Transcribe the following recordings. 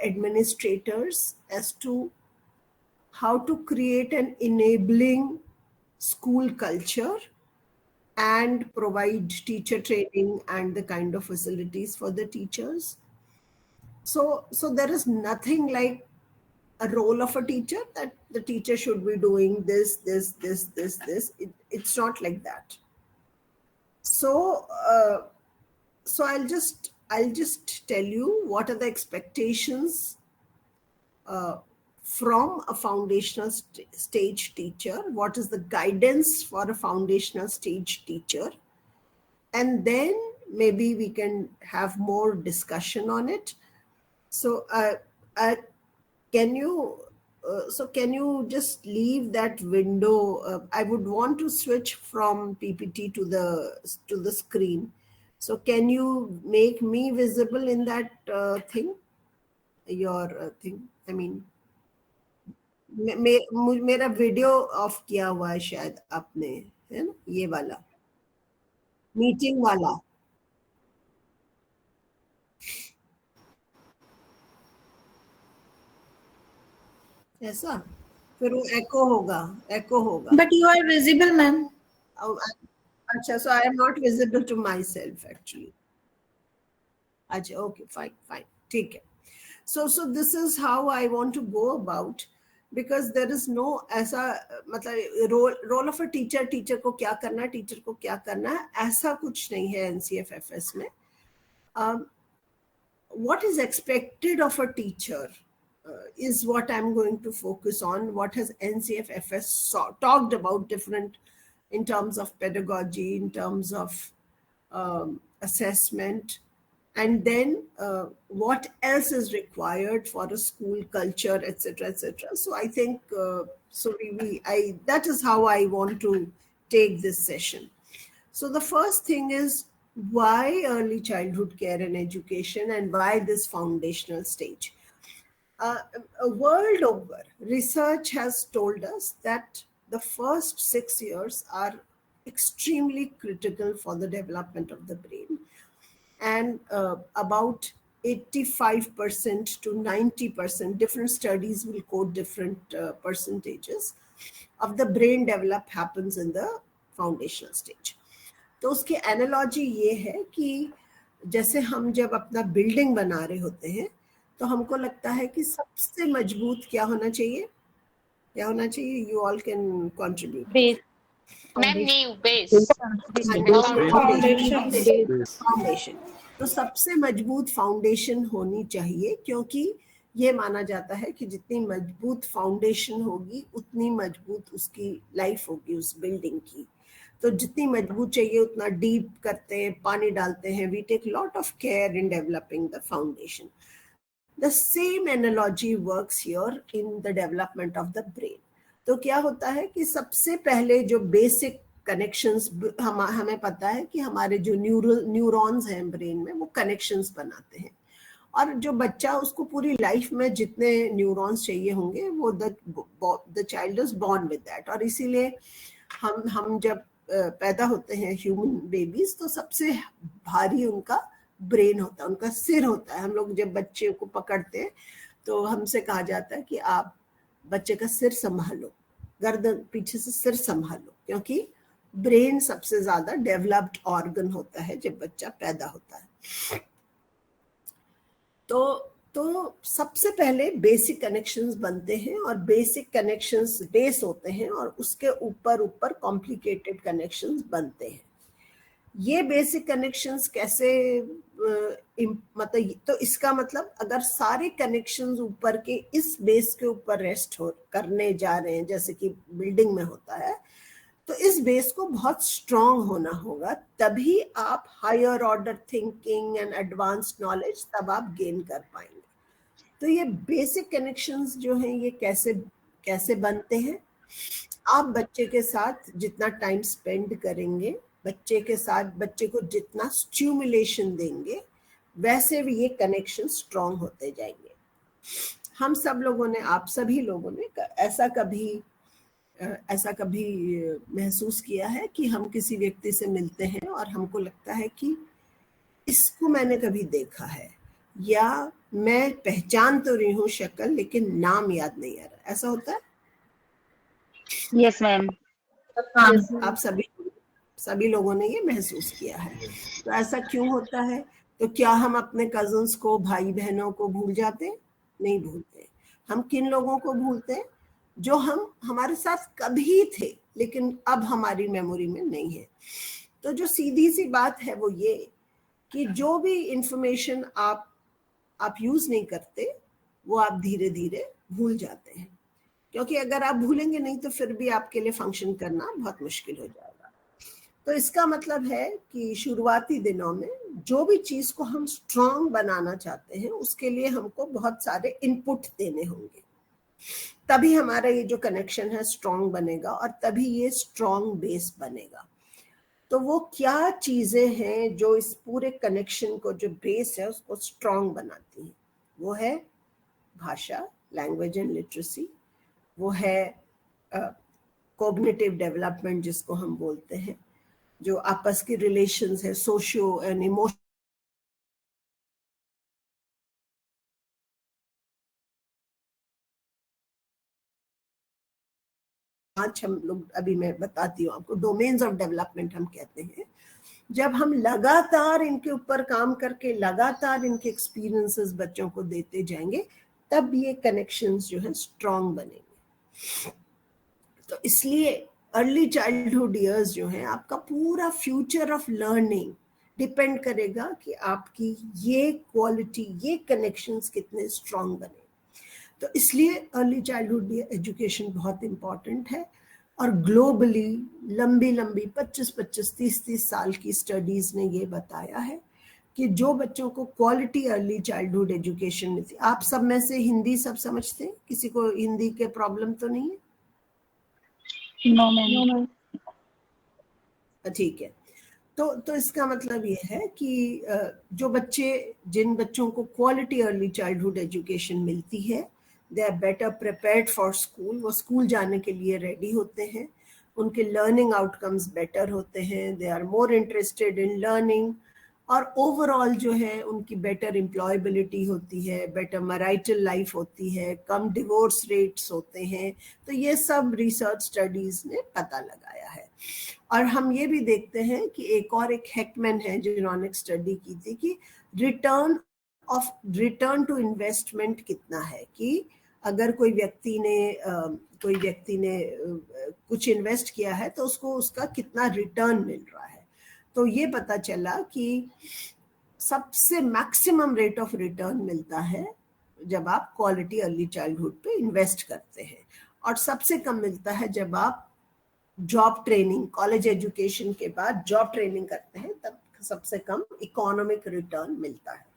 administrators as to how to create an enabling school culture and provide teacher training and the kind of facilities for the teachers. So there is nothing like a role of a teacher that the teacher should be doing this. It's not like that. So I'll just tell you what are the expectations from a foundational stage teacher, what is the guidance for a foundational stage teacher, and then maybe we can have more discussion on it. So can you just leave that window? I would want to switch from PPT to the screen. So can you make me visible in that thing? Your thing. I mean, मेरा video of किया हुआ है शायद आपने, है ना, ये वाला मीटिंग वाला. ऐसा फिर वो एको होगा. But you are visible, ma'am. अच्छा, so I am not visible to myself actually. अच्छा, okay, fine, ठीक है. So this is how I want to go about, because there is no ऐसा मतलब role of a teacher को क्या करना है, टीचर को क्या करना है, ऐसा कुछ नहीं है NCFFS में. What is expected of a teacher is what I'm going to focus on. What has NCFFS talked about different in terms of pedagogy, in terms of assessment, and then what else is required for a school culture, etc. So I think that is how I want to take this session. So the first thing is, why early childhood care and education, and why this foundational stage? World over, research has told us that the first 6 years are extremely critical for the development of the brain, and about 85% to 90%, different studies will quote different percentages of the brain develop happens in the foundational stage. तो उसकी analogy ये है कि जैसे हम जब अपना building बना रहे होते हैं तो हमको लगता है कि सबसे मजबूत क्या होना चाहिए, you all can contribute. Foundation. तो सबसे मजबूत फाउंडेशन होनी चाहिए, क्योंकि ये माना जाता है कि जितनी मजबूत फाउंडेशन होगी उतनी मजबूत उसकी लाइफ होगी उस बिल्डिंग की. तो जितनी मजबूत चाहिए उतना डीप करते हैं, पानी डालते हैं. We take lot of care in developing the foundation. The same analogy works here in the development of the brain. तो क्या होता है कि सबसे पहले जो बेसिक कनेक्शंस हमें पता है कि हमारे जो न्यूरॉन्स हैं ब्रेन में, वो कनेक्शंस बनाते हैं, और जो बच्चा उसको पूरी लाइफ में जितने न्यूरॉन्स चाहिए होंगे वो the child is born with that. और इसीलिए हम जब पैदा होते हैं ह्यूमन बेबीज, तो सबसे भारी उनका ब्रेन होता है, उनका सिर होता है. हम लोग जब बच्चे को पकड़ते हैं तो हमसे कहा जाता है कि आप बच्चे का सिर संभालो, गर्दन पीछे से सिर संभालो, क्योंकि ब्रेन सबसे ज्यादा डेवलप्ड ऑर्गन होता है जब बच्चा पैदा होता है. तो सबसे पहले बेसिक कनेक्शंस बनते हैं, और बेसिक कनेक्शंस बेस होते हैं, और उसके ऊपर कॉम्प्लिकेटेड कनेक्शंस बनते हैं. ये बेसिक कनेक्शंस कैसे मतलब, तो इसका मतलब अगर सारे कनेक्शंस ऊपर के इस बेस के ऊपर रेस्ट करने जा रहे हैं, जैसे कि बिल्डिंग में होता है, तो इस बेस को बहुत स्ट्रांग होना होगा, तभी आप higher order thinking and advanced knowledge तब आप गेन कर पाएंगे. तो ये बेसिक कनेक्शंस जो हैं ये कैसे बनते हैं? आप बच्चे के साथ जितना टाइम स्पेंड करेंगे, बच्चे के साथ बच्चे को जितना स्टिमुलेशन देंगे, वैसे भी ये कनेक्शन स्ट्रांग होते जाएंगे. हम सब लोगों ने, आप सभी लोगों ने ऐसा कभी महसूस किया है कि हम किसी व्यक्ति से मिलते हैं और हमको लगता है कि इसको मैंने कभी देखा है, या मैं पहचान तो रही हूँ शक्ल लेकिन नाम याद नहीं आ रहा, ऐसा होता है? Yes ma'am. आप सभी लोगों ने ये महसूस किया है। तो ऐसा क्यों होता है? तो क्या हम अपने कजन्स को, भाई बहनों को भूल जाते? नहीं भूलते। हम किन लोगों को भूलते हैं? जो हमारे साथ कभी थे लेकिन अब हमारी मेमोरी में नहीं है। तो जो सीधी सी बात है वो ये कि जो भी इंफॉर्मेशन आप यूज नहीं करते वो आप धीरे धीरे भूल जाते हैं, क्योंकि अगर आप भूलेंगे नहीं तो फिर भी आपके लिए फंक्शन करना बहुत मुश्किल हो जाएगा। तो इसका मतलब है कि शुरुआती दिनों में जो भी चीज को हम स्ट्रांग बनाना चाहते हैं उसके लिए हमको बहुत सारे इनपुट देने होंगे, तभी हमारा ये जो कनेक्शन है स्ट्रांग बनेगा और तभी ये स्ट्रांग बेस बनेगा। तो वो क्या चीजें हैं जो इस पूरे कनेक्शन को, जो बेस है उसको स्ट्रांग बनाती हैं? वो है भाषा, लैंग्वेज एंड लिटरेसी, वो है कॉग्निटिव डेवलपमेंट जिसको हम बोलते हैं, जो आपस की रिलेशंस है, सोशियो एंड इमोशनल। आज हम लोग, अभी मैं बताती हूँ आपको, डोमेन्स ऑफ डेवलपमेंट हम कहते हैं। जब हम लगातार इनके ऊपर काम करके लगातार इनके एक्सपीरियंसेस बच्चों को देते जाएंगे तब ये कनेक्शंस जो है स्ट्रांग बनेंगे। तो इसलिए अर्ली चाइल्डहुड ईयर्स जो है, आपका पूरा फ्यूचर ऑफ लर्निंग डिपेंड करेगा कि आपकी ये क्वालिटी, ये कनेक्शंस कितने स्ट्रांग बने। तो इसलिए अर्ली चाइल्डहुड एजुकेशन बहुत इंपॉर्टेंट है। और ग्लोबली लंबी 25-25, 30-30 साल की स्टडीज ने ये बताया है कि जो बच्चों को क्वालिटी अर्ली चाइल्डहुड एजुकेशन मिलती, आप सब में से हिंदी सब समझते हैं? किसी को हिंदी के प्रॉब्लम तो नहीं है? No ma'am. ठीक है। तो इसका मतलब ये है कि जो बच्चे, जिन बच्चों को क्वालिटी अर्ली चाइल्डहुड एजुकेशन मिलती है, they are better prepared for school. वो स्कूल जाने के लिए रेडी होते हैं, उनके लर्निंग आउटकम्स बेटर होते हैं, they are more interested in learning, और ओवरऑल जो है उनकी बेटर एम्प्लॉयबिलिटी होती है, बेटर मैरिटल लाइफ होती है, कम डिवोर्स रेट्स होते हैं। तो ये सब रिसर्च स्टडीज ने पता लगाया है। और हम ये भी देखते हैं कि एक हैकमैन है जिन्होंने एक स्टडी की थी कि रिटर्न टू इन्वेस्टमेंट कितना है, कि अगर कोई व्यक्ति ने कुछ इन्वेस्ट किया है तो उसको उसका कितना रिटर्न मिल रहा है। तो ये पता चला कि सबसे मैक्सिमम रेट ऑफ रिटर्न मिलता है जब आप क्वालिटी अर्ली चाइल्डहुड पे इन्वेस्ट करते हैं, और सबसे कम मिलता है जब आप जॉब ट्रेनिंग, कॉलेज एजुकेशन के बाद जॉब ट्रेनिंग करते हैं, तब सबसे कम इकोनॉमिक रिटर्न मिलता है।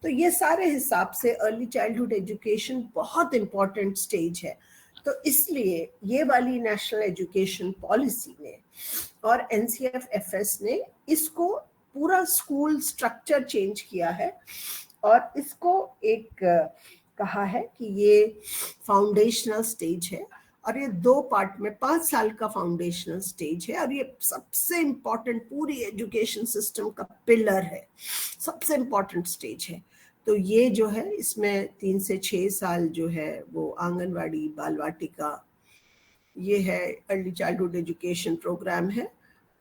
तो ये सारे हिसाब से अर्ली चाइल्डहुड एजुकेशन बहुत इंपॉर्टेंट स्टेज है। तो इसलिए ये वाली नेशनल एजुकेशन पॉलिसी ने और NCFFS ने इसको पूरा स्कूल स्ट्रक्चर चेंज किया है और इसको एक कहा है कि ये फाउंडेशनल स्टेज है, और ये 2 पार्ट में 5 साल का फाउंडेशनल स्टेज है, और ये सबसे इंपॉर्टेंट पूरी एजुकेशन सिस्टम का पिलर है, सबसे इंपॉर्टेंट स्टेज है। तो ये जो है, इसमें 3 से 6 साल जो है वो आंगनवाड़ी, बाल वाटिका, ये है अर्ली चाइल्डहुड एजुकेशन प्रोग्राम है,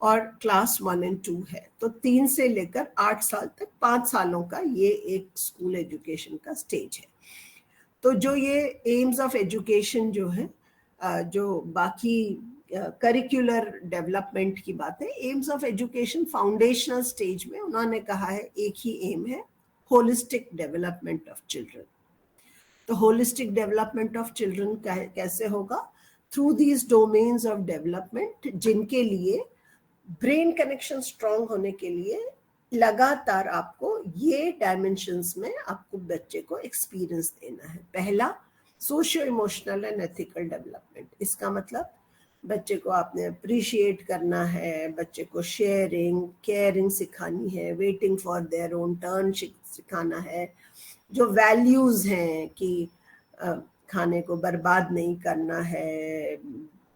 और क्लास 1 और 2 है। तो 3 से लेकर 8 साल तक 5 सालों का ये एक स्कूल एजुकेशन का स्टेज है। तो जो ये एम्स ऑफ एजुकेशन जो है, जो बाकी करिकुलर डेवलपमेंट की बात है, AIIMS of education foundational stage में उन्होंने कहा है एक ही एम है, होलिस्टिक डेवलपमेंट ऑफ चिल्ड्रन। तो होलिस्टिक डेवलपमेंट ऑफ चिल्ड्रन कैसे होगा? Through these domains of development, जिनके लिए ब्रेन कनेक्शन स्ट्रांग होने के लिए लगातार आपको ये डायमेंशंस में आपको बच्चे को एक्सपीरियंस देना है। पहला, socio emotional and ethical development. इसका मतलब बच्चे को आपने अप्रिशिएट करना है, बच्चे को शेयरिंग, केयरिंग सिखानी है, waiting for their own turn सिखाना है, जो वैल्यूज हैं कि खाने को बर्बाद नहीं करना है,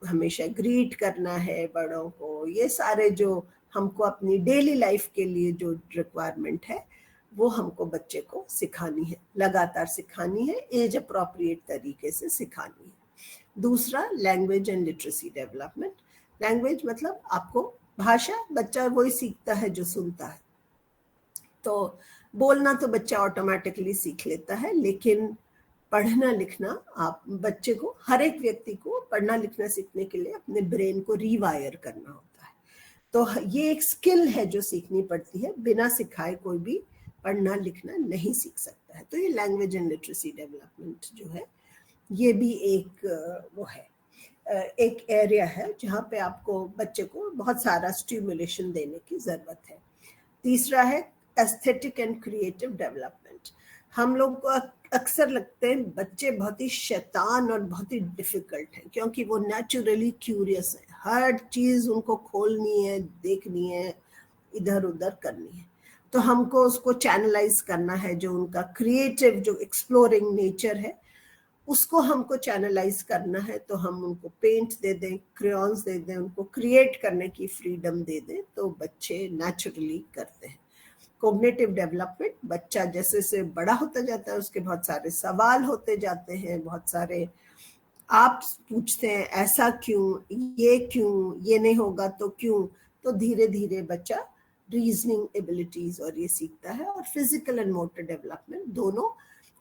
हमेशा ग्रीट करना है बड़ों को, ये सारे जो हमको अपनी डेली लाइफ के लिए जो रिक्वायरमेंट है वो हमको बच्चे को सिखानी है, लगातार सिखानी है, एज अप्रोप्रिएट तरीके से सिखानी है। दूसरा, language and literacy development. Language मतलब आपको भाषा, बच्चा वही सीखता है जो सुनता है। तो बोलना तो बच्चा ऑटोमेटिकली सीख लेता है, लेकिन पढ़ना लिखना आप बच्चे को, हर एक व्यक्ति को पढ़ना लिखना सीखने के लिए अपने ब्रेन को रीवायर करना होता है। तो ये एक स्किल है जो सीखनी पड़ती है, बिना सिखाए कोई भी पढ़ना लिखना नहीं सीख सकता है। तो ये लैंग्वेज एंड लिटरेसी डेवलपमेंट जो है, ये भी एक वो है, एक एरिया है जहाँ पे आपको बच्चे को बहुत सारा स्टिमुलेशन देने की जरूरत है। तीसरा है एस्थेटिक एंड क्रिएटिव डेवलपमेंट। हम लोग को अक्सर लगते हैं बच्चे बहुत ही शैतान और बहुत ही डिफिकल्ट हैं, क्योंकि वो नेचुरली क्यूरियस है, हर चीज उनको खोलनी है, देखनी है, इधर उधर करनी है। तो हमको उसको चैनलाइज करना है, जो उनका क्रिएटिव, जो एक्सप्लोरिंग नेचर है, उसको हमको चैनलाइज करना है। तो हम उनको पेंट दे दें, क्रेयॉन्स दे दें, उनको क्रिएट करने की फ्रीडम दे दें, तो बच्चे नेचुरली करते हैं। कोग्निटिव डेवलपमेंट, बच्चा जैसे से बड़ा होता जाता है उसके बहुत सारे सवाल होते जाते हैं, बहुत सारे आप पूछते हैं ऐसा क्यों, ये नहीं होगा तो क्यों। तो धीरे धीरे बच्चा रीजनिंग एबिलिटीज और ये सीखता है। और फिजिकल एंड मोटर डेवलपमेंट दोनों,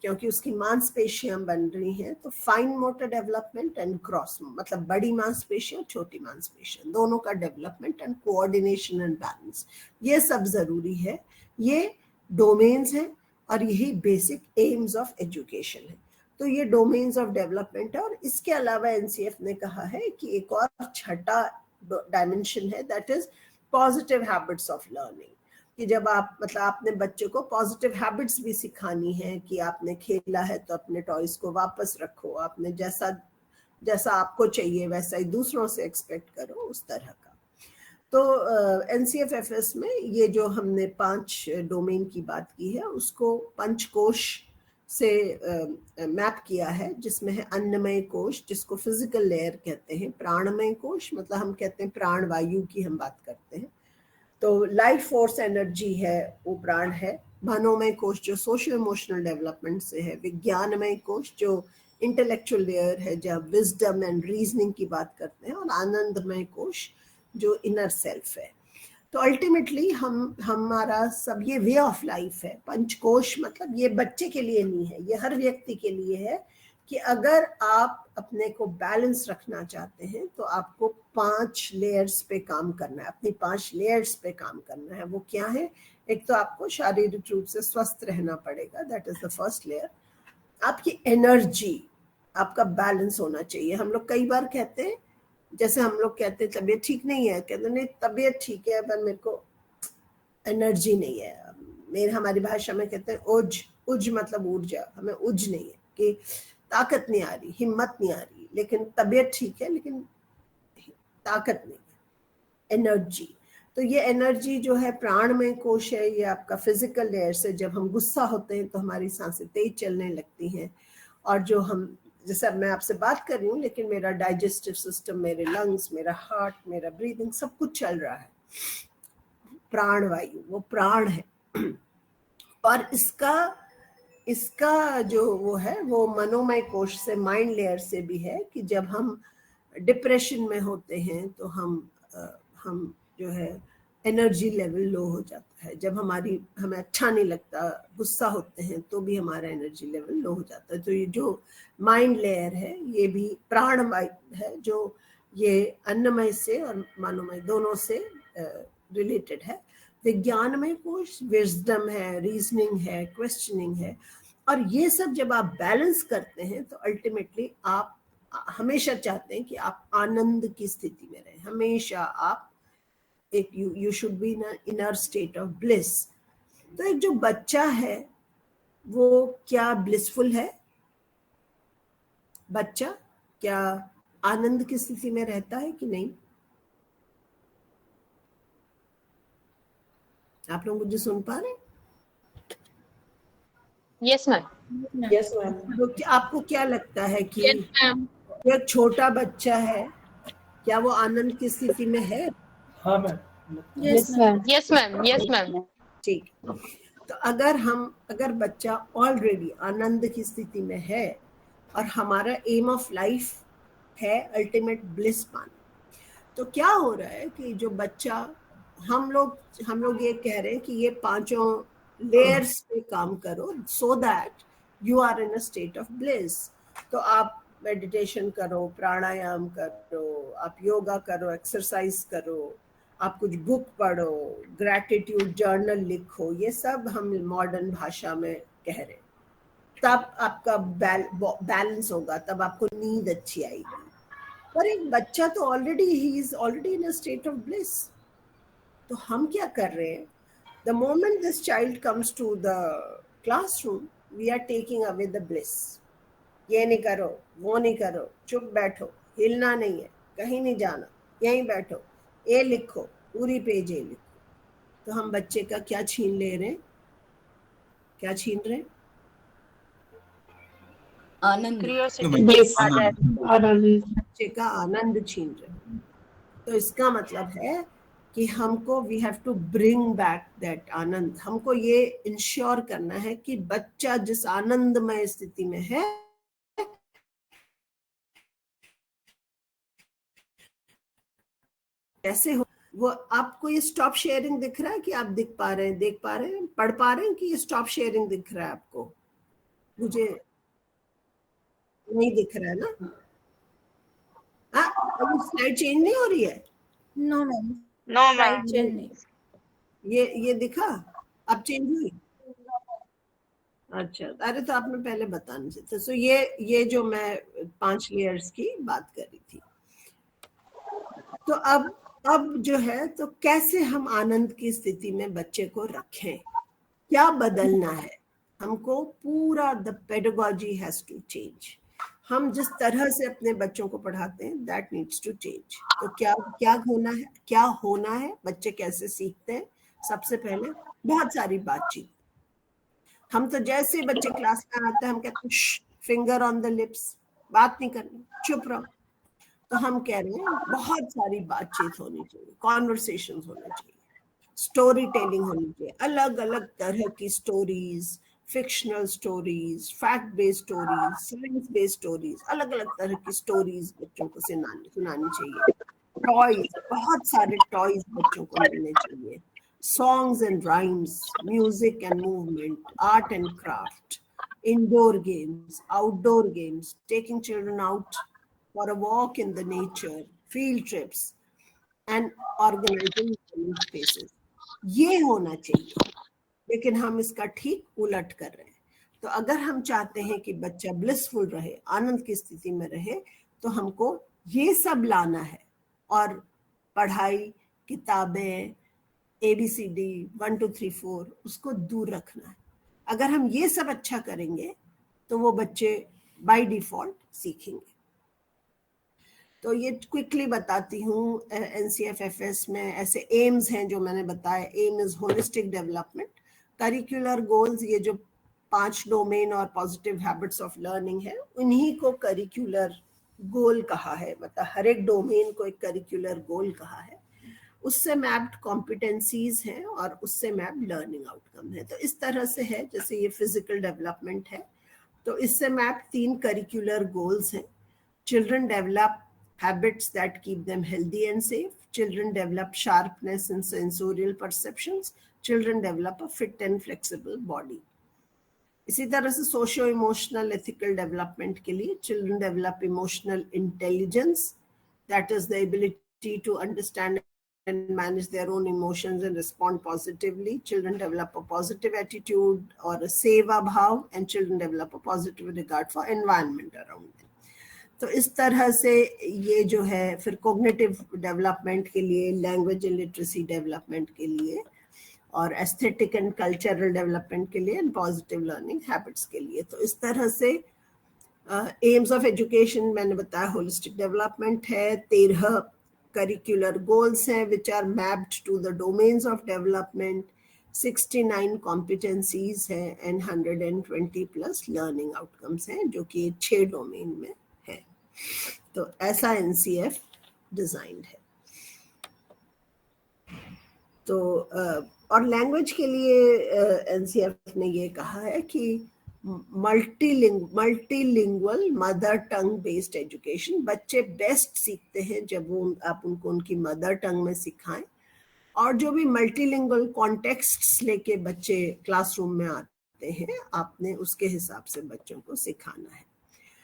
क्योंकि उसकी मांसपेशियां बन रही हैं, तो fine motor development and gross, मतलब बड़ी मांसपेशियां, छोटी मांसपेशियां, दोनों का development and coordination and balance, ये सब जरूरी है। ये डोमेन्स हैं और यही बेसिक एम्स ऑफ एजुकेशन है। तो ये डोमेन्स ऑफ डेवलपमेंट है। और इसके अलावा एनसीएफ ने कहा है कि एक और छठा डायमेंशन है, that is positive habits of learning. कि जब आप, मतलब आपने बच्चे को पॉजिटिव हैबिट्स भी सिखानी है, कि आपने खेला है तो अपने टॉयज को वापस रखो, आपने जैसा आपको चाहिए वैसा ही दूसरों से एक्सपेक्ट करो, उस तरह का। तो एनसीएफएफएस में ये जो हमने 5 डोमेन की बात की है, उसको पंचकोश से मैप किया है, जिसमें है अन्नमय कोश, जिसको फिजिकल लेयर कहते हैं, प्राणमय कोश, मतलब हम कहते हैं प्राण वायु की हम बात करते हैं, तो लाइफ फोर्स एनर्जी है, वो प्राण है। मनोमय कोश जो सोशल इमोशनल डेवलपमेंट से है। विज्ञानमय कोश जो इंटेलेक्चुअल लेयर है, जहाँ विजडम एंड रीजनिंग की बात करते हैं। और आनंदमय कोश जो इनर सेल्फ है। तो अल्टीमेटली हमारा सब ये वे ऑफ लाइफ है। पंचकोश मतलब ये बच्चे के लिए नहीं है, ये हर व्यक्ति के लिए है, कि अगर आप अपने को बैलेंस रखना चाहते हैं तो आपको 5 लेयर्स पे काम करना है, अपनी 5 लेयर्स पे काम करना है। वो क्या है? एक तो आपको शारीरिक रूप से स्वस्थ रहना पड़ेगा, that is the first layer. आपकी एनर्जी, आपका बैलेंस होना चाहिए। हम लोग कई बार कहते हैं, जैसे हम लोग कहते हैं तबीयत ठीक नहीं है, कहते नहीं तबीयत ठीक है पर मेरे को एनर्जी नहीं है। हमारी भाषा में कहते हैं उज मतलब ऊर्जा, हमें उज नहीं है, कि ताकत नहीं आ रही, हिम्मत नहीं आ रही, लेकिन तबीयत ठीक है लेकिन ताकत नहीं है, एनर्जी। तो ये एनर्जी जो है प्राणमय कोश है, ये आपका फिजिकल लेयर से। जब हम गुस्सा होते हैं तो हमारी सांसें तेज चलने लगती हैं, और जो हम, जैसे मैं आपसे बात कर रही हूँ, लेकिन मेरा डाइजेस्टिव सिस्टम, मेरे लंग्स, मेरा हार्ट, मेरा ब्रीदिंग, सब कुछ चल रहा है। प्राण वायु वो प्राण है। और इसका जो वो है, वो मनोमय कोश से, माइंड लेयर से भी है, कि जब हम डिप्रेशन में होते हैं तो हम जो है एनर्जी लेवल लो हो जाता है। जब हमें अच्छा नहीं लगता, गुस्सा होते हैं, तो भी हमारा एनर्जी लेवल लो हो जाता है। तो ये जो माइंड लेयर है, ये भी प्राणमय है, जो ये अन्नमय से और मनोमय दोनों से रिलेटेड है। विज्ञानमय कोश विजडम है, रीजनिंग है, क्वेश्चनिंग है। और ये सब जब आप बैलेंस करते हैं तो अल्टीमेटली आप हमेशा चाहते हैं कि आप आनंद की स्थिति में रहें, हमेशा आप एक you should be in inner state of bliss. तो एक जो बच्चा है वो क्या ब्लिसफुल है? बच्चा क्या आनंद की स्थिति में रहता है कि नहीं? आप लोग मुझे सुन पा रहे हैं? Yes ma'am. Yes ma'am. तो आपको क्या लगता है कि एक छोटा बच्चा है, क्या वो आनंद की स्थिति में है? हाँ ma'am. Yes ma'am. Yes ma'am. Yes ma'am. ठीक। तो अगर बच्चा ऑलरेडी आनंद की स्थिति में है और हमारा एम ऑफ लाइफ है अल्टीमेट ब्लिस पाना, तो क्या हो रहा है कि जो बच्चा, हम लोग ये कह रहे हैं कि ये 5 लेयर्स पे काम करो so that you are in a state of bliss. तो आप मेडिटेशन करो, प्राणायाम करो, आप योगा करो, एक्सरसाइज करो, आप कुछ बुक पढ़ो, ग्रैटिट्यूड जर्नल लिखो, ये सब हम मॉडर्न भाषा में कह रहे हैं। तब आपका बैलेंस होगा, तब आपको नींद अच्छी आएगी। पर एक बच्चा तो ऑलरेडी ही is already in a state of bliss. तो हम क्या कर रहे हैं, the moment this child comes to the classroom we are taking away the bliss. ये नहीं करो, वो नहीं करो, चुप बैठो, हिलना नहीं है, कहीं नहीं जाना, यहीं बैठो, ये लिखो, पूरी पेज ये लिखो। तो हम बच्चे का क्या छीन ले रहे हैं, क्या छीन रहे हैं? आनंद, बच्चे का आनंद छीन रहे हैं। तो इसका मतलब है कि हमको we have to bring back that आनंद। हमको ये इंश्योर करना है कि बच्चा जिस आनंदमय स्थिति में है, कैसे हो वो। आपको ये स्टॉप शेयरिंग दिख रहा है कि आप देख पा रहे हैं, पढ़ पा रहे हैं कि ये स्टॉप शेयरिंग दिख रहा है आपको? मुझे नहीं दिख रहा है ना? हाँ, स्लाइड चेंज नहीं हो रही है? No ma'am, no ma'am, change नहीं। ये दिखा? अब चेंज हुई? अच्छा, अरे तो आपने पहले बताना चाहिए। तो ये जो मैं 5 लेयर्स की बात कर रही थी। तो अब जो है, तो कैसे हम आनंद की स्थिति में बच्चे को रखें, क्या बदलना है हमको? पूरा the pedagogy has to change. हम जिस तरह से अपने बच्चों को पढ़ाते हैं दैट नीड्स टू चेंज। तो क्या होना है, बच्चे कैसे सीखते हैं? सबसे पहले बहुत सारी बातचीत। हम तो जैसे बच्चे क्लास में आते हैं हम कहते हैं फिंगर ऑन द लिप्स, बात नहीं करनी, चुप रहो। तो हम कह रहे हैं बहुत सारी बातचीत होनी चाहिए, कॉन्वर्सेशंस होने चाहिए, स्टोरी टेलिंग होनी चाहिए, अलग अलग तरह की stories, fictional stories, fact based stories, science based stories, अलग अलग तरह की स्टोरीज बच्चों को सुनानी चाहिए। टॉयज, बहुत सारे टॉयज बच्चों को मिलने चाहिए। Songs and rhymes, music and movement, art and craft, indoor games, outdoor games, taking children out for a walk in the nature, field trips, and organizing spaces. ये होना चाहिए, लेकिन हम इसका ठीक उलट कर रहे हैं। तो अगर हम चाहते हैं कि बच्चा ब्लिसफुल रहे, आनंद की स्थिति में रहे, तो हमको ये सब लाना है। और पढ़ाई, किताबें, ABCD 1 2 3 4 उसको दूर रखना है। अगर हम ये सब अच्छा करेंगे तो वो बच्चे बाय डिफॉल्ट सीखेंगे। तो ये क्विकली बताती हूँ, NCFFS में ऐसे एम्स हैं जो मैंने बताया। Aim is holistic development. Curricular goals, ये जो 5 डोमेन और पॉजिटिव हैबिट्स ऑफ लर्निंग है, उन्हीं को करिकुलर गोल कहा है। मतलब हर एक डोमेन को एक करिकुलर गोल कहा है। उससे मैप्ड कॉम्पिटेंसीज हैं और उससे मैप्ड लर्निंग आउटकम है। तो इस तरह से है, जैसे ये फिजिकल डेवलपमेंट है तो इससे मैप्ड 3 करिकुलर गोल्स हैं। Children develop habits that keep them healthy and safe. Children develop sharpness and sensorial perceptions. Children develop a fit and flexible body. इसी तरह से सोशियो इमोशनल एथिकल डेवलपमेंट के लिए children develop emotional intelligence, that is the ability to understand and manage their own emotions and respond positively. Children develop a positive attitude or a seva bhav, and children develop a positive regard for environment around them. तो इस तरह से ये जो है, फिर cognitive development के लिए, लैंग्वेज एंड लिटरेसी डेवलपमेंट के लिए, और एस्थेटिक एंड कल्चरल डेवलपमेंट के लिए, एंड पॉजिटिव लर्निंग हैबिट्स के लिए। तो इस तरह से एम्स ऑफ एजुकेशन मैंने बताया होलिस्टिक डेवलपमेंट है। 13 करिकुलर गोल्स हैं which are mapped to the domains of development. 69 competencies हैं एंड 120 प्लस लर्निंग आउटकम्स हैं, जो कि 6 डोमेन में है। तो ऐसा NCF डिजाइंड है। तो और लैंग्वेज के लिए एनसीईआरटी ने ये कहा है कि multilingual mother tongue based education, बच्चे बेस्ट सीखते हैं जब वो आप उनको उनकी मदर टंग में सिखाएं, और जो भी मल्टीलिंगुअल कॉन्टेक्स्ट्स लेके बच्चे क्लासरूम में आते हैं आपने उसके हिसाब से बच्चों को सिखाना है।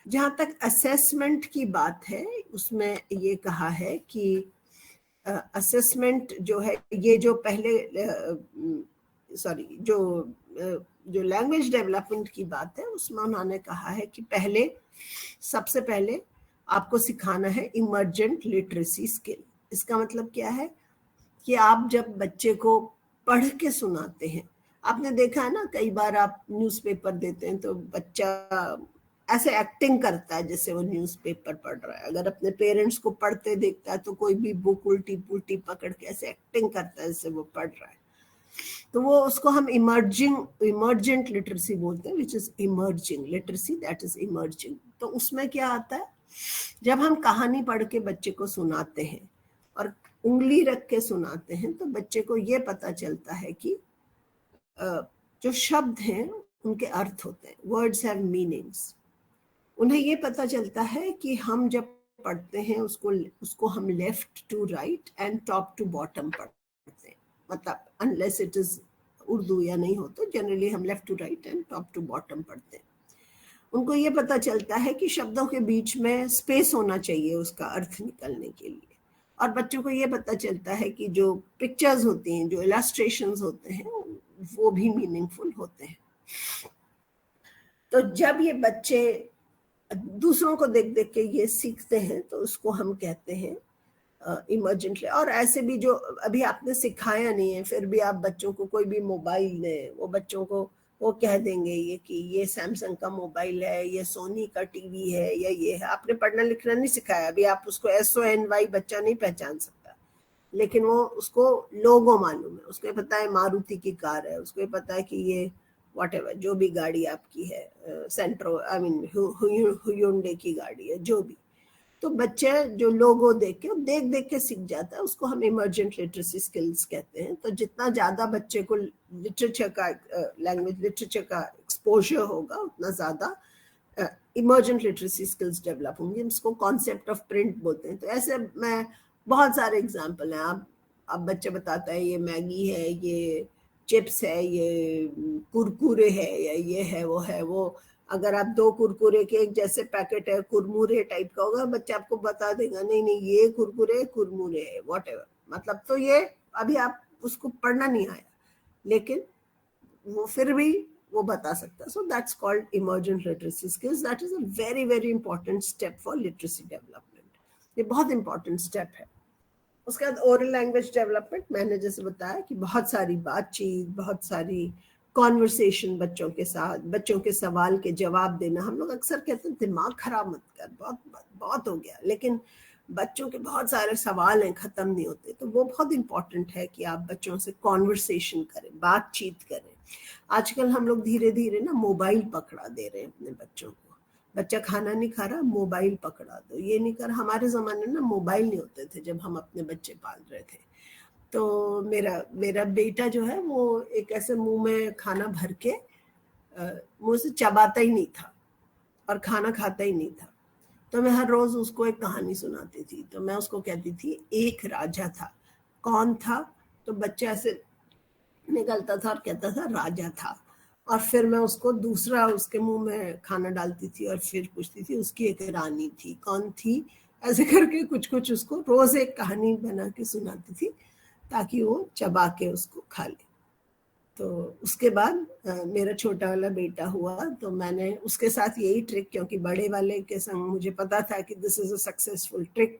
जहाँ तक असेसमेंट की बात है उसमें ये कहा है कि असेसमेंट जो है ये जो पहले जो लैंग्वेज डेवलपमेंट की बात है उसमें उन्होंने कहा है कि सबसे पहले आपको सिखाना है इमर्जेंट लिटरेसी स्किल। इसका मतलब क्या है कि आप जब बच्चे को पढ़ के सुनाते हैं, आपने देखा है ना कई बार आप न्यूज़पेपर देते हैं तो बच्चा ऐसे एक्टिंग करता है जैसे वो न्यूज़पेपर पढ़ रहा है। अगर अपने पेरेंट्स को पढ़ते देखता है तो कोई भी बुक उल्टी पुल्टी पकड़ के ऐसे एक्टिंग करता है जैसे वो पढ़ रहा है। तो वो उसको हम इमर्जेंट लिटरेसी बोलते हैं, which is emerging literacy, that is emerging. तो उसमें क्या आता है, जब हम कहानी पढ़ के बच्चे को सुनाते हैं और उंगली रख के सुनाते हैं तो बच्चे को ये पता चलता है कि जो शब्द हैं उनके अर्थ होते हैं, वर्ड्स हैव मीनिंग्स। उन्हें ये पता चलता है कि हम जब पढ़ते हैं उसको हम left to right and top to bottom पढ़ते हैं, मतलब अनलेस इट इज उर्दू या नहीं हो तो जनरली हम left to right and top to bottom पढ़ते हैं। उनको ये पता चलता है कि शब्दों के बीच में स्पेस होना चाहिए उसका अर्थ निकलने के लिए, और बच्चों को ये पता चलता है कि जो पिक्चर्स होती हैं, जो इलस्ट्रेशंस होते हैं, वो भी मीनिंगफुल होते हैं। तो जब ये बच्चे दूसरों को देख देख के ये सीखते हैं तो उसको हम कहते हैं इमर्जेंटली। और ऐसे भी जो अभी आपने सिखाया नहीं है फिर भी आप बच्चों को कोई भी मोबाइल दें, वो बच्चों को वो कह देंगे ये कि ये सैमसंग का मोबाइल है, ये सोनी का टीवी है, या ये है। आपने पढ़ना लिखना नहीं सिखाया, अभी आप उसको SONY बच्चा नहीं पहचान सकता, लेकिन वो उसको लोगो मालूम है, उसको पता है मारुति की कार है, उसको पता है कि ये व्हाटएवर जो भी गाड़ी आपकी है, सेंट्रो हुंडई की गाड़ी है, जो भी। तो बच्चे जो लोगो देख के सीख जाता है, उसको हम इमर्जेंट लिटरेसी स्किल्स कहते हैं। तो जितना ज्यादा बच्चे को लिटरेचर का लैंग्वेज लिटरेचर का एक्सपोजर होगा उतना ज्यादा इमर्जेंट लिटरेसी स्किल्स डेवलप होंगे। इसको कॉन्सेप्ट ऑफ प्रिंट बोलते हैं। तो ऐसे मैं बहुत सारे एग्जाम्पल हैं। अब बच्चे बताता है ये मैगी है, ये चिप्स है, ये कुरकुरे है, या ये है वो है वो। अगर आप 2 कुरकुरे के एक जैसे पैकेट है, कुरमुरे टाइप का होगा, बच्चा आपको बता देगा नहीं नहीं ये कुरकुरे कुरमुरे है, व्हाटएवर। मतलब तो ये अभी आप उसको पढ़ना नहीं आया, लेकिन वो फिर भी वो बता सकता है। So that's called emergent literacy skills. That is a very very important step for literacy development. ये बहुत इंपॉर्टेंट स्टेप है। उसके बाद ओरल लैंग्वेज डेवलपमेंट, मैंने जैसे बताया कि बहुत सारी बातचीत, बहुत सारी कॉन्वर्सेशन बच्चों के साथ, बच्चों के सवाल के जवाब देना। हम लोग अक्सर कहते हैं दिमाग खराब मत कर, बहुत हो गया, लेकिन बच्चों के बहुत सारे सवाल हैं, खत्म नहीं होते। तो वो बहुत इंपॉर्टेंट है कि आप बच्चों से कॉन्वर्सेशन करें, बातचीत करें। आजकल हम लोग धीरे धीरे ना मोबाइल पकड़ा दे रहे हैं अपने बच्चों को। बच्चा खाना नहीं खा रहा, मोबाइल पकड़ा दो, ये नहीं कर। हमारे जमाने में ना मोबाइल नहीं होते थे जब हम अपने बच्चे पाल रहे थे। तो मेरा बेटा जो है वो एक ऐसे मुंह में खाना भर के मुंह से चबाता ही नहीं था और खाना खाता ही नहीं था। तो मैं हर रोज उसको एक कहानी सुनाती थी। तो मैं उसको कहती थी एक राजा था। कौन था? तो बच्चा ऐसे निकलता था और कहता था राजा था। और फिर मैं उसको दूसरा उसके मुंह में खाना डालती थी और फिर पूछती थी उसकी एक रानी थी। कौन थी? ऐसे करके कुछ कुछ उसको रोज एक कहानी बना के सुनाती थी ताकि वो चबा के उसको खा ले। तो उसके बाद मेरा छोटा वाला बेटा हुआ तो मैंने उसके साथ यही ट्रिक, क्योंकि बड़े वाले के संग मुझे पता था कि this is a successful trick,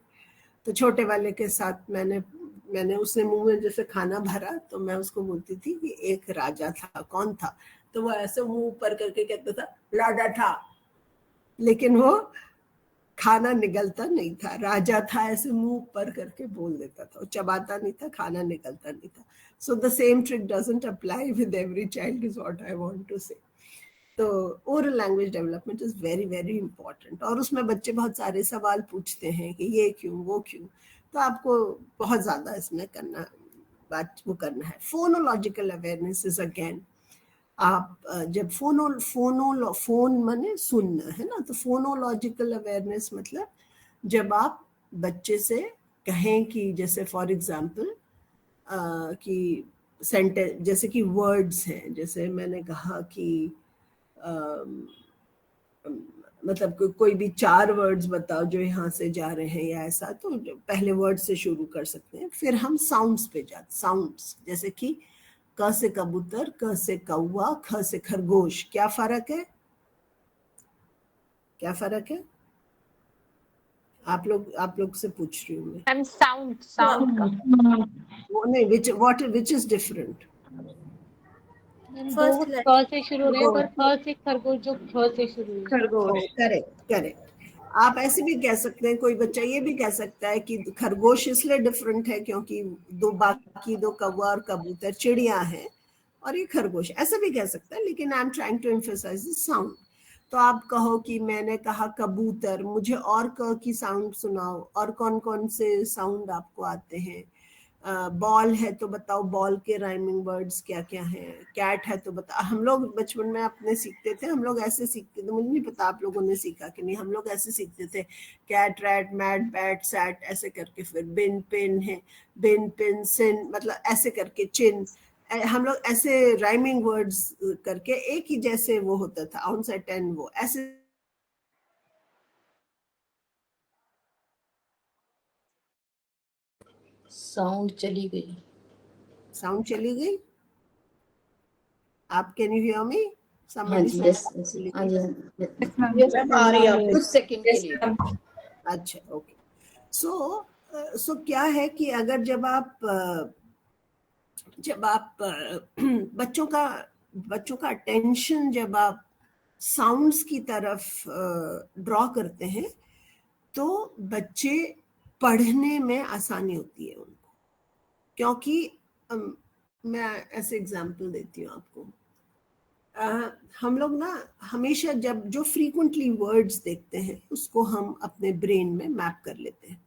तो छोटे वाले के साथ मैंने उसने मुंह में जैसे खाना भरा तो मैं उसको बोलती थी कि एक राजा था। कौन था? तो वो ऐसे मुंह ऊपर करके कहता था राजा था, लेकिन वो खाना निगलता नहीं था। राजा था ऐसे मुंह ऊपर करके बोल देता था, वो चबाता नहीं था, खाना निकलता नहीं था। So the same trick doesn't apply with every child is what I want to say. तो oral language development is very very important. और उसमें बच्चे बहुत सारे सवाल पूछते हैं कि ये क्यों, वो क्यों। तो आपको बहुत ज्यादा इसमें करना बात वो करना है। फोनोलॉजिकल अवेयरनेस इज अगेन, आप जब फोन माने सुनना है ना, तो फोनोलॉजिकल अवेयरनेस मतलब जब आप बच्चे से कहें कि जैसे फॉर एग्जाम्पल कि सेंटेंस, जैसे कि वर्ड्स हैं, जैसे मैंने कहा कि मतलब कोई भी 4 वर्ड्स बताओ जो यहाँ से जा रहे हैं या ऐसा, तो पहले वर्ड से शुरू कर सकते हैं, फिर हम साउंड्स पे जाते। साउंड्स जैसे कि क से कबूतर, क से कौवा, ख से खरगोश। क्या फर्क है? क्या फर्क है? आप लोग से पूछ रही हूँ मैं। साउंड का वो नहीं, which is different? फर्स्ट क से शुरू हो रहे हैं, पर ख से खरगोश जो ख से शुरू है। खरगोश। करेक्ट। आप ऐसे भी कह सकते हैं, कोई बच्चा ये भी कह सकता है कि खरगोश इसलिए डिफरेंट है क्योंकि बाकी दो कौवा और कबूतर चिड़िया हैं और ये खरगोश, ऐसा भी कह सकता है, लेकिन I am trying to emphasize the sound. तो आप कहो कि मैंने कहा कबूतर, मुझे और क की साउंड सुनाओ, और कौन कौन से साउंड आपको आते हैं? बॉल है तो बताओ बॉल के राइमिंग वर्ड्स क्या क्या हैं? कैट है तो बताओ। हम लोग बचपन में अपने सीखते थे, हम लोग ऐसे सीखते थे, मुझे नहीं पता आप लोगों ने सीखा कि नहीं, हम लोग ऐसे सीखते थे, cat, rat, mat, bat, sat, ऐसे करके, फिर बिन, पिन है, बिन, पिन, सिन, मतलब ऐसे करके, चिन, हम लोग ऐसे राइमिंग वर्ड्स करके, एक ही जैसे वो होता था, ऑन से 10 वो ऐसे। साउंड चली गई। आप कैन यू हियर मी? कुछ सेकंड के लिए। अच्छा, ओके। सो क्या है कि अगर जब आप बच्चों का अटेंशन जब आप साउंड्स की तरफ ड्रॉ करते हैं, तो बच्चे पढ़ने में आसानी होती है उनको, क्योंकि मैं ऐसे एग्जांपल देती हूँ आपको। हम लोग ना हमेशा जब जो फ्रीक्वेंटली वर्ड्स देखते हैं उसको हम अपने ब्रेन में मैप कर लेते हैं।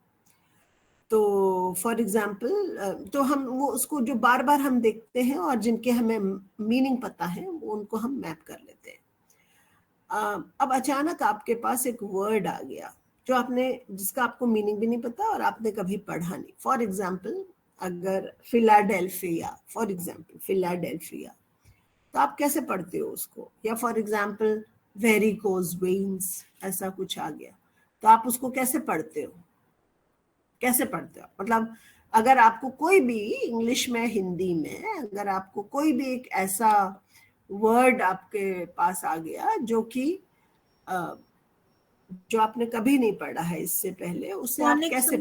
तो फॉर एग्जाम्पल, तो हम वो उसको जो बार बार हम देखते हैं और जिनके हमें मीनिंग पता है, वो उनको हम मैप कर लेते हैं। अब अचानक आपके पास एक वर्ड आ गया जिसका आपको मीनिंग भी नहीं पता और आपने कभी पढ़ा नहीं। फॉर एग्जाम्पल, अगर फिलाडेल्फिया, तो आप कैसे पढ़ते हो उसको? या फॉर एग्जाम्पल वेरिकोज वेन्स, ऐसा कुछ आ गया, तो आप उसको कैसे पढ़ते हो? मतलब अगर आपको कोई भी इंग्लिश में, हिंदी में, अगर आपको कोई भी एक ऐसा वर्ड आपके पास आ गया जो आपने कभी नहीं पढ़ा है इससे पहले, उसे आप कैसे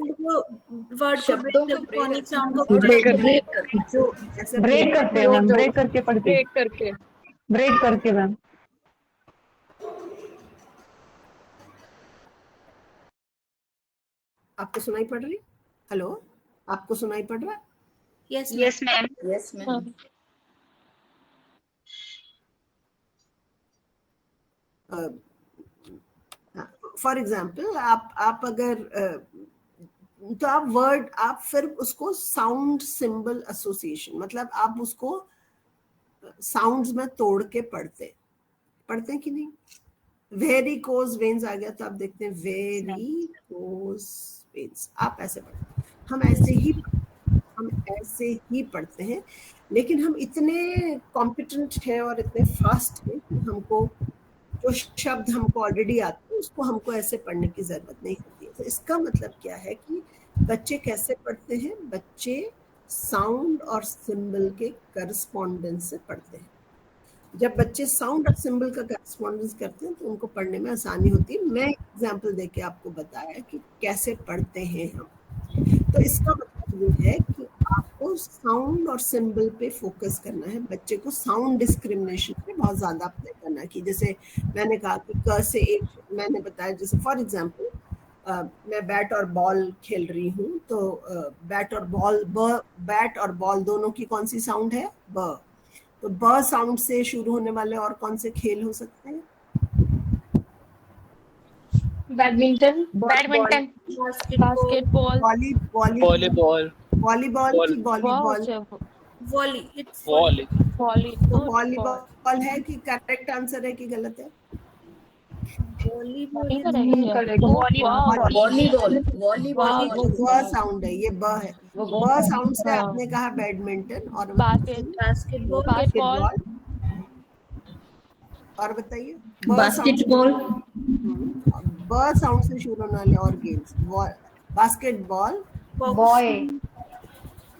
ब्रेक करके मैम। आपको सुनाई पड़ रही? हेलो, आपको सुनाई पड़ रहा? Yes ma'am. फॉर एग्जाम्पल, आप अगर तो आप फिर उसको साउंड सिंबल एसोसिएशन, मतलब आप उसको साउंड्स में तोड़ के पढ़ते हैं कि नहीं? वेरिकोज वेन्स आ गया तो आप देखते हैं वेरिकोज वेन्स, आप ऐसे पढ़ते हैं। हम ऐसे ही पढ़ते हैं, लेकिन हम इतने कॉम्पिटेंट हैं और इतने फास्ट हैं कि हमको जो शब्द हमको ऑलरेडी आते हैं उसको हमको ऐसे पढ़ने की जरूरत नहीं होती है। तो इसका मतलब क्या है कि बच्चे कैसे पढ़ते हैं? बच्चे साउंड और सिंबल के करस्पॉन्डेंस से पढ़ते हैं। जब बच्चे साउंड और सिंबल का करस्पॉन्डेंस करते हैं तो उनको पढ़ने में आसानी होती है। मैं एग्जाम्पल देके आपको बताया कि कैसे पढ़ते हैं हम। तो इसका मतलब ये है कि आपको साउंड और सिंबल पे फोकस करना है। बच्चे को साउंड डिस्क्रिमिनेशन पे बहुत ज्यादा अप्लाई करना है। कि जैसे मैंने कहा कि क से एक, मैंने बताया, जैसे फॉर एग्जाम्पल मैं बैट और बॉल खेल रही हूँ, तो बैट और बॉल दोनों की कौन सी साउंड है? ब। तो ब साउंड से शुरू होने वाले और कौन से खेल हो सकते हैं? बैडमिंटन, बास्केटबॉल, वॉलीबॉल, वॉलीबॉल की volleyball? Volley, it's Volley. Volley. तो वॉलीबॉल है कि करेक्ट आंसर है कि गलत है? वॉलीबॉल ब साउंड है, ये ब है। ब साउंड से आपने कहा बैडमिंटन और बास्केटबॉल। और बताइए बास्केटबॉल, ब साउंड से शुरू होने वाले और गेम्स। बास्केटबॉल बॉय,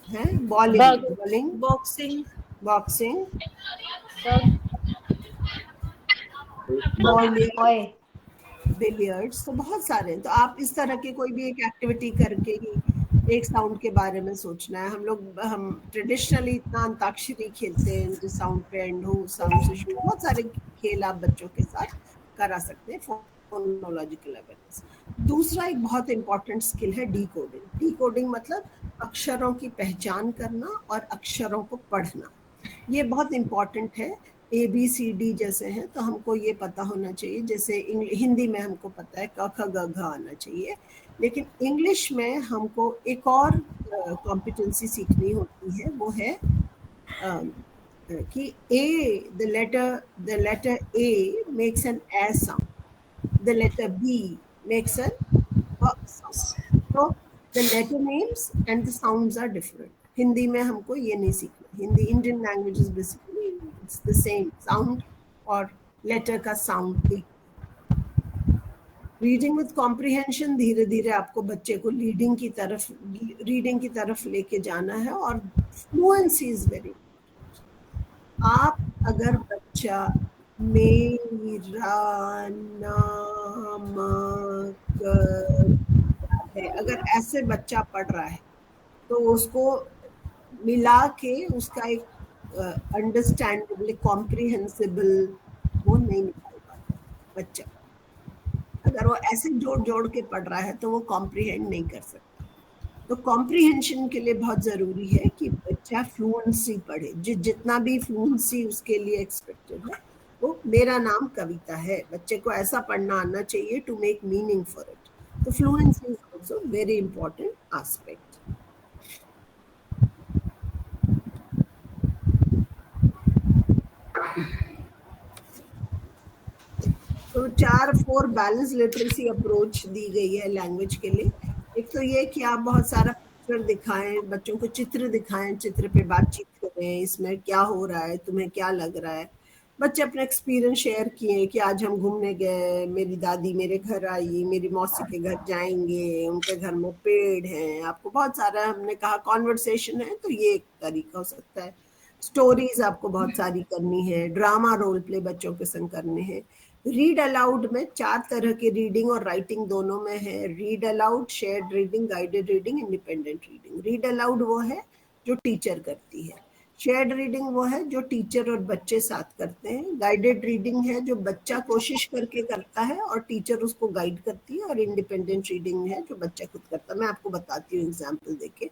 है, bowling, boxing, boxing, bowling, boy, billiards. तो बहुत सारे हैं। तो आप इस तरह के कोई भी एक एक्टिविटी करके ही एक साउंड के बारे में सोचना है। हम ट्रेडिशनली इतना अंताक्षरी खेलते हैं जिस साउंड पे एंड हो, साउंड से शुरू। बहुत सारे खेल आप बच्चों के साथ करा सकते हैं। Phonological awareness. दूसरा एक बहुत इंपॉर्टेंट स्किल है डिकोडिंग। डिकोडिंग मतलब अक्षरों की पहचान करना और अक्षरों को पढ़ना। ये बहुत इंपॉर्टेंट है। ABCD जैसे हैं तो हमको ये पता होना चाहिए। जैसे हिंदी में हमको पता है क ख ग घ आना चाहिए, लेकिन इंग्लिश में हमको एक और कॉम्पिटेंसी सीखनी होती है। वो है कि the letter A makes an A sound, the letter B makes an B sound. So the letter names and the sounds are different. Hindi में हमको ये नहीं सीखना। Hindi, Indian language is basically it's the same sound और letter का sound एक। Reading with comprehension, धीरे धीरे आपको बच्चे को रीडिंग की तरफ लेके जाना है। और फ्लुएंसी इज वेरी। आप अगर बच्चा मेरा नाम है, अगर ऐसे बच्चा पढ़ रहा है तो उसको मिला के उसका एक अंडरस्टैंडेबल, कॉम्प्रिहेंसिबल वो नहीं निकाल पाता बच्चा। अगर वो ऐसे जोड़ के पढ़ रहा है तो वो कॉम्प्रिहेंड नहीं कर सकता। तो कॉम्प्रिहेंशन के लिए बहुत जरूरी है कि बच्चा फ्लुएंसी पढ़े। जितना भी फ्लुएंसी उसके लिए एक्सपेक्टेड है वो मेरा नाम कविता है, बच्चे को ऐसा पढ़ना आना चाहिए to make meaning for it. तो fluency is also very important aspect. तो 4 बैलेंस लिटरेसी अप्रोच दी गई है लैंग्वेज के लिए। एक तो ये कि आप बहुत सारा पिक्चर दिखाएं, बच्चों को चित्र दिखाएं, चित्र पे बातचीत करें, इसमें क्या हो रहा है, तुम्हें क्या लग रहा है। बच्चे अपने एक्सपीरियंस शेयर किए कि आज हम घूमने गए, मेरी दादी मेरे घर आई, मेरी मौसी के घर जाएंगे, उनके घर में पेड़ हैं। आपको बहुत सारा, हमने कहा कॉन्वर्सेशन है तो ये एक तरीका हो सकता है। स्टोरीज आपको बहुत सारी करनी है, ड्रामा रोल प्ले बच्चों के संग करने हैं। रीड अलाउड में 4 तरह के रीडिंग और राइटिंग दोनों में है। Read aloud, shared reading, guided reading, independent reading. Read aloud वो है जो टीचर करती है। शेयर्ड रीडिंग वो है जो टीचर और बच्चे साथ करते हैं। गाइडेड रीडिंग है जो बच्चा कोशिश करके करता है और टीचर उसको गाइड करती है। और इंडिपेंडेंट रीडिंग है जो बच्चा खुद करता है। मैं आपको बताती हूँ एग्जाम्पल देके।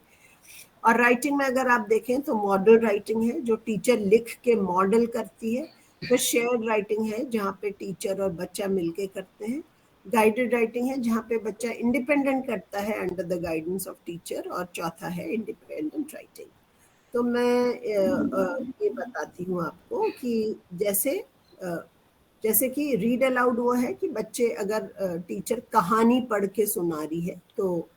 और राइटिंग में अगर आप देखें तो मॉडल राइटिंग है जो टीचर लिख के मॉडल करती है। फिर शेयर्ड राइटिंग है जहाँ पे टीचर और बच्चा मिलके करते हैं। गाइडेड राइटिंग है जहाँ पे बच्चा इंडिपेंडेंट करता है under the guidance of teacher. और चौथा है इंडिपेंडेंट राइटिंग। तो मैं ये बताती हूँ आपको कि जैसे कि रीड अलाउड वो है कि बच्चे, अगर टीचर कहानी पढ़ के सुना रही है तो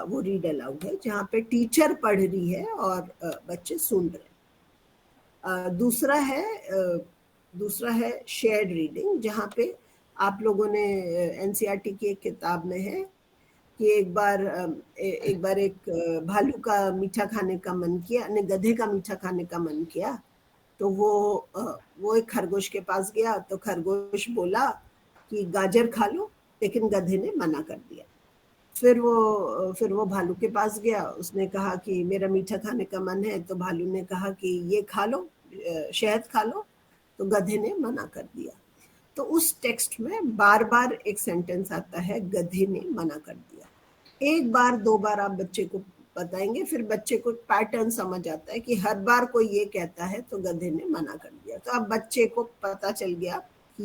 वो रीड अलाउड है, जहाँ पे टीचर पढ़ रही है और बच्चे सुन रहे हैं। दूसरा है शेयर्ड रीडिंग, जहाँ पे आप लोगों ने NCERT की एक किताब में है कि एक बार एक भालू का मीठा खाने का मन किया, गधे का मीठा खाने का मन किया। तो वो एक खरगोश के पास गया तो खरगोश बोला कि गाजर खा लो, लेकिन गधे ने मना कर दिया। फिर वो भालू के पास गया, उसने कहा कि मेरा मीठा खाने का मन है। तो भालू ने कहा कि ये खा लो, शहद खा लो। तो गधे ने मना कर दिया। तो उस टेक्स्ट में बार बार एक सेंटेंस आता है, गधे ने मना कर दिया। एक बार 2 बार आप बच्चे को बताएंगे, फिर बच्चे को पैटर्न समझ आता है कि हर बार कोई ये कहता है तो गधे ने मना कर दिया। तो अब बच्चे को पता चल गया कि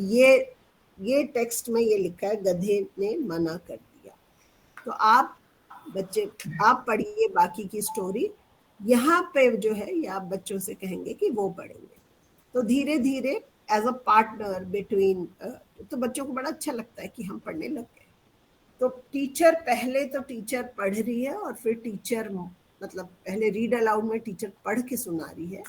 ये टेक्स्ट में ये लिखा है, गधे ने मना कर दिया। तो आप बच्चे आप पढ़िए बाकी की स्टोरी, यहाँ पे जो है ये आप बच्चों से कहेंगे कि वो पढ़ेंगे। तो धीरे धीरे एज अ पार्टनर बिटवीन, तो बच्चों को बड़ा अच्छा लगता है कि हम पढ़ने लग गए। तो टीचर पहले तो टीचर पढ़ रही है और फिर टीचर मतलब पहले रीड अलाउड में टीचर पढ़ के सुना रही है।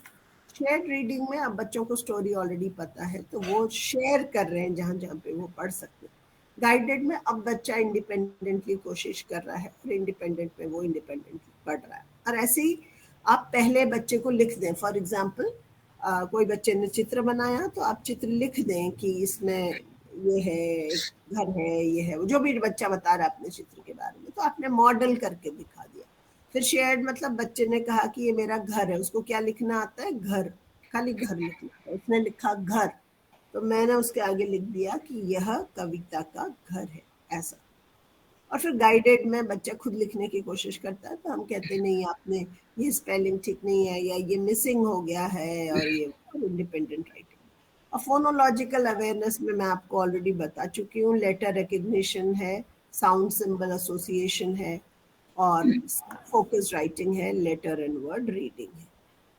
शेयर रीडिंग में अब बच्चों को स्टोरी ऑलरेडी पता है तो वो शेयर कर रहे हैं जहाँ जहाँ पे वो पढ़ सकते हैं। गाइडेड में अब बच्चा इंडिपेंडेंटली कोशिश कर रहा है और इंडिपेंडेंट में वो इंडिपेंडेंटली पढ़ रहा है। और ऐसे ही आप पहले बच्चे को लिख दें, फॉर एग्जाम्पल कोई बच्चे ने चित्र बनाया तो आप चित्र लिख दें कि इसमें ये है, घर है, ये है, जो भी बच्चा बता रहा है अपने चित्र के बारे में, तो आपने मॉडल करके दिखा दिया। फिर शेयर्ड मतलब बच्चे ने कहा कि ये मेरा घर है, उसको क्या लिखना आता है, घर, खाली घर लिखना है, उसने लिखा घर, तो मैंने उसके आगे लिख दिया कि यह कविता का घर है, ऐसा। और फिर गाइडेड में बच्चा खुद लिखने की कोशिश करता है तो हम कहते नहीं आपने ये स्पेलिंग ठीक नहीं है या ये मिसिंग हो गया है, और ये इंडिपेंडेंट राइटिंग। और फोनोलॉजिकल अवेयरनेस में मैं आपको ऑलरेडी बता चुकी हूँ, लेटर रिकग्निशन है, साउंड सिंबल एसोसिएशन है, और फोकस राइटिंग है, लेटर एंड वर्ड रीडिंग है।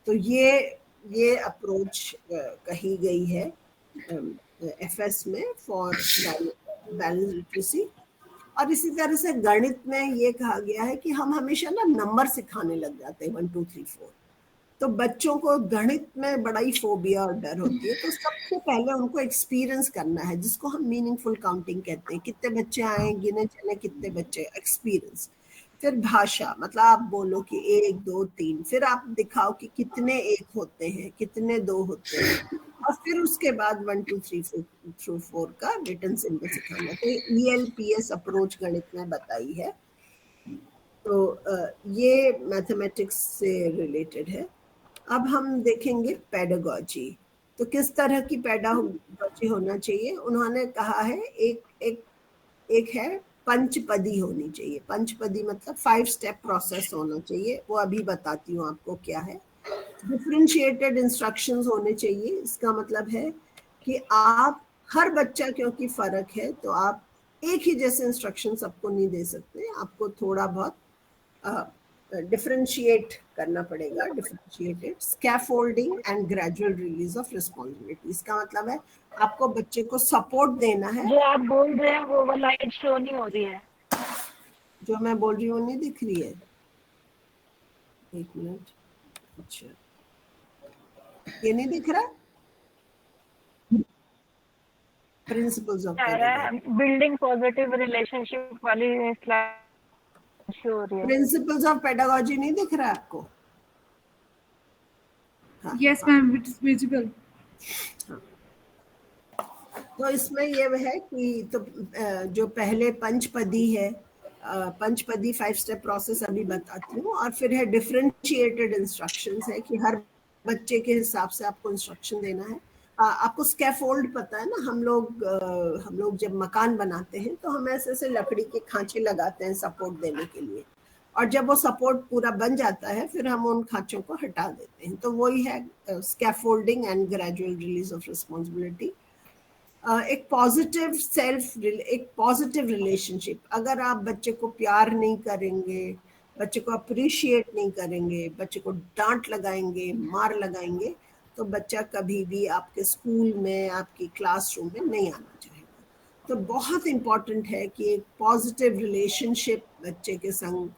तो ये अप्रोच कही गई है एफएस में फॉर बैलेंस लिटरेसी। और इसी तरह से गणित में ये कहा गया है कि हम हमेशा ना नंबर सिखाने लग जाते हैं 1 2 3 4, तो बच्चों को गणित में बड़ा ही फोबिया और डर होती है। तो सबसे पहले उनको एक्सपीरियंस करना है, जिसको हम मीनिंगफुल काउंटिंग कहते हैं, कितने बच्चे आए गिने चले कितने बच्चे, एक्सपीरियंस। फिर भाषा, मतलब आप बोलो कि 1 2 3, फिर आप दिखाओ कि कितने 1 होते हैं कितने 2 होते हैं, और फिर उसके बाद 1 2 3 थ्रू 4 का रिटन सिंबल सिखाना। तो ELPS अप्रोच गणित में बताई है। तो ये मैथमेटिक्स से रिलेटेड है। अब हम देखेंगे पेडागॉजी। तो किस तरह की पेडागॉजी होना चाहिए, उन्होंने कहा है एक है पंचपदी होनी चाहिए। पंचपदी मतलब 5 स्टेप प्रोसेस होना चाहिए, वो अभी बताती हूँ आपको क्या है। डिफरेंशिएटेड इंस्ट्रक्शंस होने चाहिए, इसका मतलब है कि आप हर बच्चा क्योंकि फर्क है तो आप एक ही जैसे इंस्ट्रक्शन सबको नहीं दे सकते, आपको थोड़ा बहुत डिफरेंशिएट करना पड़ेगा। Differentiated scaffolding and gradual release of responsibility, इसका मतलब है आपको बच्चे को सपोर्ट देना है। जो आप बोल रहे हैं वो लाइट शो नहीं हो रही है, जो मैं बोल रही हूँ नहीं दिख रही है, एक मिनट, अच्छा ये नहीं दिख रहा। Principles of pedagogy, building positive relationship वाली स्लाइड शो हो रही है। प्रिंसिपल्स ऑफ पेडागॉजी नहीं दिख रहा आपको? Yes, ma'am. It is visible. तो इसमें ये है कि तो जो पहले पंचपदी है, पंचपदी 5 स्टेप प्रोसेस अभी बताती हूँ, और फिर है डिफरेंशिएटेड इंस्ट्रक्शंस है कि हर बच्चे के हिसाब से आपको इंस्ट्रक्शन देना है। आपको स्कैफोल्ड पता है ना, हम लोग जब मकान बनाते हैं तो हम ऐसे ऐसे लकड़ी के खांचे लगाते हैं सपोर्ट देने के लिए, और जब वो सपोर्ट पूरा बन जाता है फिर हम उन खांचों को हटा देते हैं। तो वही है scaffolding and gradual release of responsibility. एक पॉजिटिव रिलेशनशिप। अगर आप बच्चे को प्यार नहीं करेंगे, बच्चे को अप्रिशिएट नहीं करेंगे, बच्चे को डांट लगाएंगे, मार लगाएंगे, तो बच्चा कभी भी आपके स्कूल में, आपकी क्लासरूम में नहीं आना चाहेगा। तो बहुत इम्पोर्टेंट है कि एक पॉजिटिव रिलेशनशिप बच्चे के संग,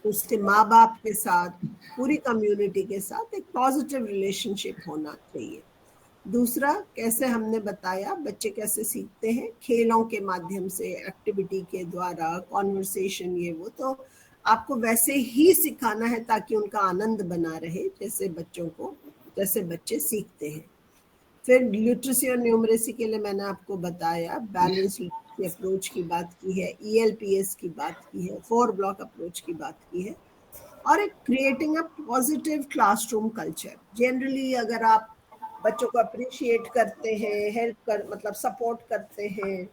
उसके माँ बाप के साथ, पूरी कम्युनिटी के साथ एक पॉजिटिव रिलेशनशिप होना चाहिए। दूसरा, कैसे हमने बताया बच्चे कैसे सीखते हैं, खेलों के माध्यम से, एक्टिविटी के द्वारा, कॉन्वर्सेशन, ये वो, तो आपको वैसे ही सिखाना है ताकि उनका आनंद बना रहे जैसे बच्चे सीखते हैं। फिर लिटरेसी और न्यूमरेसी के लिए मैंने आपको बताया, बैलेंस लिटरेसी अप्रोच की बात की है, ELPS की बात की है, 4 ब्लॉक अप्रोच की बात की है, और एक creating a positive classroom culture. Generally अगर आप बच्चों को अप्रिशिएट करते हैं, मतलब सपोर्ट करते हैं,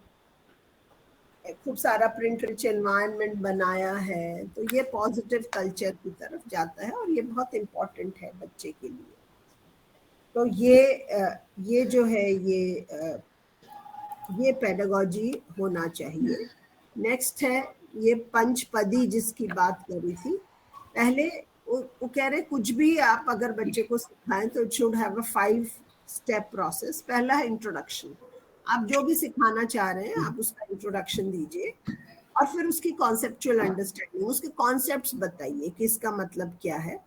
खूब सारा प्रिंट रिच एनवायरनमेंट बनाया है, तो ये पॉजिटिव कल्चर की तरफ जाता है और ये बहुत इम्पोर्टेंट है बच्चे के लिए। तो ये जो है ये पेडागॉजी होना चाहिए। नेक्स्ट है ये पंचपदी जिसकी बात करी थी पहले, वो कह रहे कुछ भी आप अगर बच्चे को सिखाएं तो it should have a 5 step process. पहला है इंट्रोडक्शन, आप जो भी सिखाना चाह रहे हैं आप उसका इंट्रोडक्शन दीजिए, और फिर उसकी कॉन्सेप्चुअल अंडरस्टैंडिंग, उसके कॉन्सेप्ट्स बताइए कि इसका मतलब क्या है।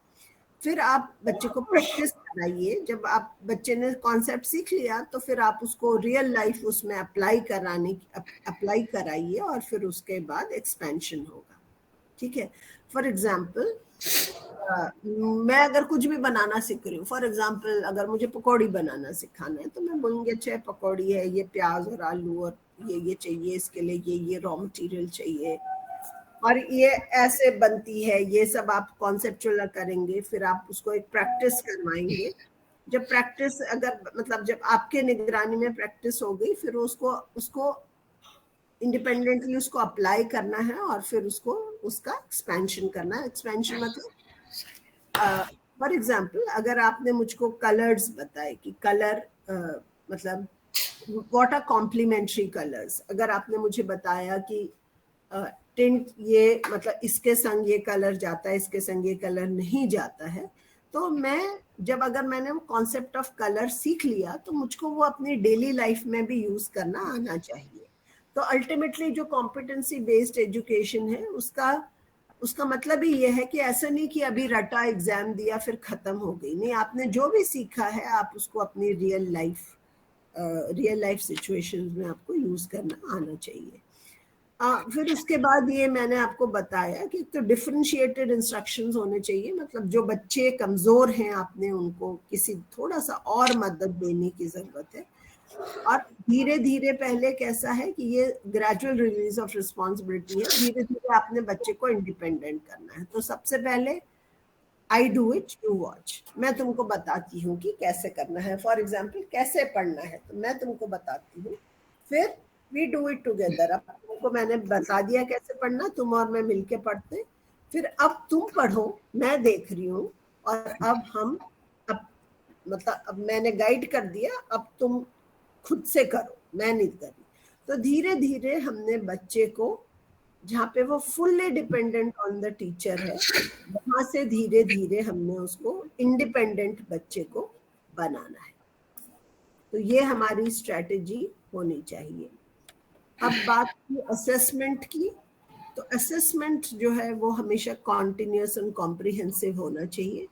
फिर आप बच्चे को प्रैक्टिस कराइए, जब आप बच्चे ने कॉन्सेप्ट सीख लिया तो फिर आप उसको रियल लाइफ उसमें अप्लाई कराइए, और फिर उसके बाद एक्सपेंशन होगा। ठीक है, फॉर एग्जाम्पल मैं अगर कुछ भी बनाना सीख रही हूँ, फॉर एग्जाम्पल अगर मुझे पकौड़ी बनाना सिखाना है तो मैं बोलूँगी अच्छा पकौड़ी है, ये प्याज और आलू और ये चाहिए, इसके लिए ये रॉ मटेरियल चाहिए, और ये ऐसे बनती है, ये सब आप कॉन्सेप्चुअल करेंगे। फिर आप उसको एक प्रैक्टिस करवाएंगे। जब प्रैक्टिस अगर मतलब जब आपके निगरानी में प्रैक्टिस हो गई, फिर उसको इंडिपेंडेंटली उसको अप्लाई करना है, और फिर उसको उसका एक्सपेंशन करना है। एक्सपेंशन मतलब फॉर एग्जाम्पल अगर आपने मुझको कलर्स बताए कि कलर मतलब व्हाट आर कॉम्प्लीमेंट्री कलर्स, अगर आपने मुझे बताया कि टिंट ये मतलब इसके संग ये कलर जाता है, इसके संग ये कलर नहीं जाता है, तो मैं जब अगर मैंने वो कॉन्सेप्ट ऑफ कलर सीख लिया तो मुझको वो अपनी डेली लाइफ में भी यूज करना आना चाहिए। तो अल्टीमेटली जो कॉम्पिटेंसी बेस्ड एजुकेशन है उसका मतलब ही ये है कि ऐसा नहीं कि अभी रटा एग्जाम दिया फिर खत्म हो गई, नहीं, आपने जो भी सीखा है आप उसको अपनी रियल लाइफ सिचुएशंस में आपको यूज करना आना चाहिए। फिर उसके बाद ये मैंने आपको बताया कि तो डिफरेंशिएटेड इंस्ट्रक्शंस होने चाहिए, मतलब जो बच्चे कमजोर हैं आपने उनको किसी थोड़ा सा और मदद देने की जरूरत है। और धीरे धीरे पहले कैसा है कि ये ग्रेजुअल रिलीज ऑफ रिस्पॉन्सिबिलिटी है, धीरे धीरे आपने बच्चे को इंडिपेंडेंट करना है। तो सबसे पहले I do it you watch, मैं तुमको बताती हूँ कि कैसे करना है। फॉर एग्जाम्पल कैसे पढ़ना है तो मैं तुमको बताती हूँ, फिर वी डू इट टुगेदर। अब तुमको मैंने बता दिया कैसे पढ़ना, तुम और मैं मिलके पढ़ते, फिर अब तुम पढ़ो, मैं देख रही हूँ, और अब हम अब मैंने गाइड कर दिया, अब तुम खुद से करो, मैं नहीं कर रही। तो धीरे धीरे हमने बच्चे को जहाँ पे वो fully dependent on the teacher है, वहां से धीरे धीरे हमने उसको इंडिपेंडेंट बच्चे को बनाना है। तो ये हमारी स्ट्रेटेजी होनी चाहिए। अब बात की असेसमेंट की, तो असेसमेंट जो है वो हमेशा कॉन्टिन्यूस एंड कॉम्प्रिहेंसिव होना चाहिए,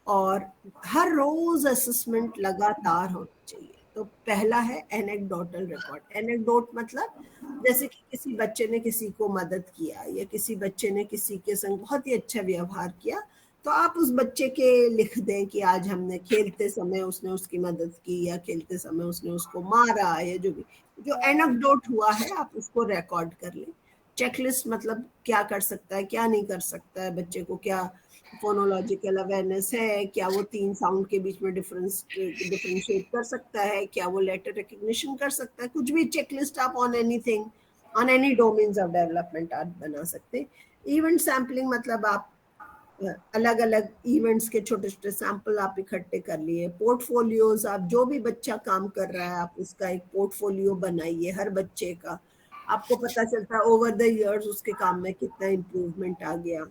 और हर रोज असेसमेंट लगातार होना चाहिए। तो पहला है एनेक्डोटल रिकॉर्ड। एनेक्डोट मतलब जैसे कि किसी बच्चे ने किसी को मदद किया, या किसी बच्चे ने किसी के संग बहुत ही अच्छा व्यवहार किया, तो आप उस बच्चे के लिख दें कि आज हमने खेलते समय उसने उसकी मदद की, या खेलते समय उसने उसको मारा, या जो एनेक्डोट हुआ है आप उसको रिकॉर्ड कर लें। चेकलिस्ट मतलब क्या कर सकता है, क्या नहीं कर सकता है, बच्चे को क्या फोनोलॉजिकल अवेयरनेस है, क्या वो 3 साउंड के बीच में डिफरेंशिएट कर सकता है, क्या वो लेटर रिकग्निशन कर सकता है, कुछ भी चेकलिस्ट आप on anything, on any domains of development आप बना सकते हैं। इवेंट सैम्पलिंग मतलब आप अलग अलग इवेंट्स के छोटे छोटे सैंपल आप इकट्ठे कर लिए। पोर्टफोलियोज, आप जो भी बच्चा काम कर रहा है आप उसका एक पोर्टफोलियो बनाइए हर बच्चे का, आपको पता चलता है ओवर द इयर्स उसके काम में कितना इम्प्रूवमेंट आ गया।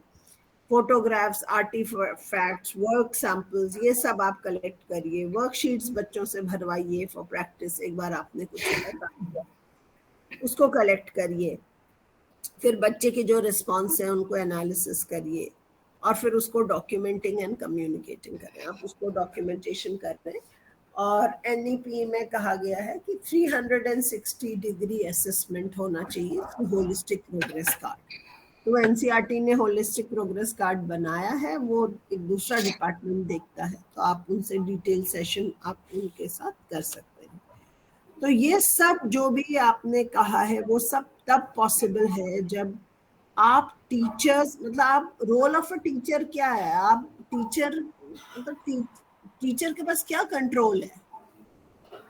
फोटोग्राफ्स, आर्टिफैक्ट्स, वर्क सैंपल्स, ये सब आप कलेक्ट करिए। वर्कशीट्स बच्चों से भरवाइए फॉर प्रैक्टिस, एक बार आपने कुछ बता दिया उसको कलेक्ट करिए। फिर बच्चे के जो रिस्पॉन्स है उनको एनालिसिस करिए, और फिर उसको डॉक्यूमेंटिंग एंड कम्युनिकेटिंग करें। आप उसको डॉक्यूमेंटेशन कर रहे हैं, और एनईपी में कहा गया है कि 360 डिग्री असेसमेंट होना चाहिए होलिस्टिक प्रोग्रेस कार्ड। तो एनसीईआरटी ने होलिस्टिक प्रोग्रेस कार्ड बनाया है, वो एक दूसरा डिपार्टमेंट देखता है, तो आप उनसे डिटेल सेशन आप उनके साथ कर सकते हैं। तो ये सब जो भी आपने कहा है वो सब तब पॉसिबल है जब आप टीचर्स, मतलब आप रोल ऑफ अ टीचर क्या है, आप टीचर मतलब टीचर के पास क्या कंट्रोल है,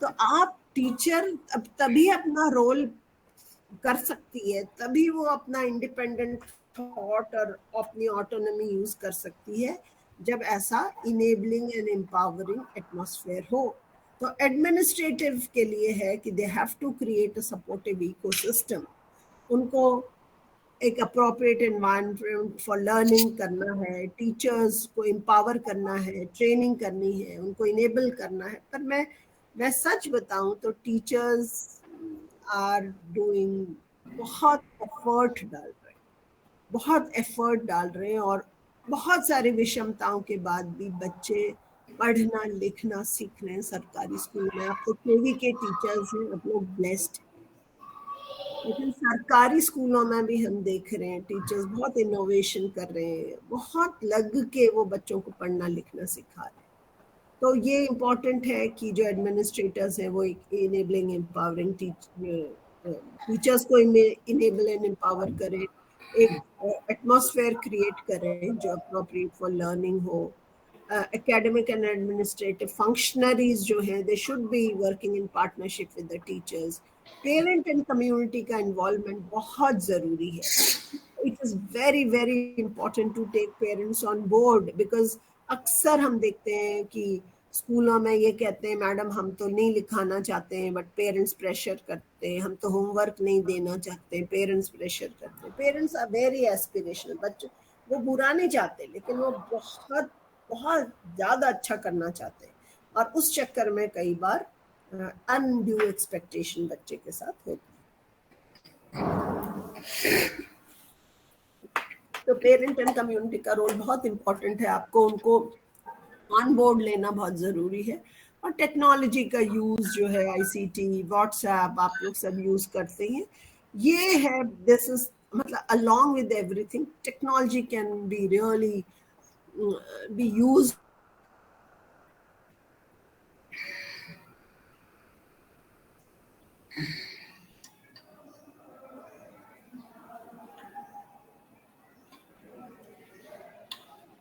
तो आप टीचर अब तभी अपना रोल कर सकती है, तभी वो अपना इंडिपेंडेंट थॉट और अपनी ऑटोनॉमी यूज कर सकती है, जब ऐसा इनेबलिंग एंड एम्पावरिंग एटमॉस्फेयर हो। तो एडमिनिस्ट्रेटिव के लिए है कि they have to create a supportive ecosystem. उनको एक अप्रोप्रिएट एनवायरनमेंट फॉर लर्निंग करना है, टीचर्स को एम्पावर करना है, ट्रेनिंग करनी है, उनको इनेबल करना है। पर मैं सच बताऊं तो टीचर्स आर डूइंग बहुत एफर्ट डाल रहे हैं, बहुत एफर्ट डाल रहे हैं, और बहुत सारी विषमताओं के बाद भी बच्चे पढ़ना लिखना सीख रहे हैं सरकारी स्कूल में। आप तो केवी के टीचर्स हैं, आप लोग ब्लेस्ड। लेकिन सरकारी स्कूलों में भी हम देख रहे हैं टीचर्स बहुत इनोवेशन कर रहे हैं, बहुत लग के वो बच्चों को पढ़ना लिखना सिखा रहे हैं। तो ये इम्पोर्टेंट है कि जो एडमिनिस्ट्रेटर्स हैं वो इनेबलिंग एम्पावरिंग टीचर्स को इनेबल एंड एम्पावर करें, एक एटमॉस्फेयर क्रिएट करें जो अप्रोप्रिएट फॉर लर्निंग हो। academic and administrative functionaries जो हैं they should be working in partnership with the teachers. Parent and community का involvement बहुत ज़रूरी है. It is very very important to take parents on board because अक्सर हम देखते हैं कि स्कूलों में ये कहते हैं मैडम हम तो नहीं लिखाना चाहते हैं, बट पेरेंट्स प्रेशर करते हैं, हम तो होमवर्क नहीं देना चाहते, पेरेंट्स प्रेशर करते हैं। पेरेंट्स आर वेरी एस्पिरेशनल, बच्चे वो बुरा नहीं चाहते लेकिन वो बहुत बहुत ज्यादा अच्छा करना चाहते हैं, और उस चक्कर में कई बार अनड्यू एक्सपेक्टेशन बच्चे के साथ होती है। तो पेरेंट एंड कम्युनिटी का रोल बहुत इंपॉर्टेंट है, आपको उनको ऑन बोर्ड लेना बहुत जरूरी है। और टेक्नोलॉजी का यूज जो है, आईसीटी, व्हाट्सएप आप लोग सब यूज करते हैं, ये है दिस इज मतलब along with everything technology can be really be used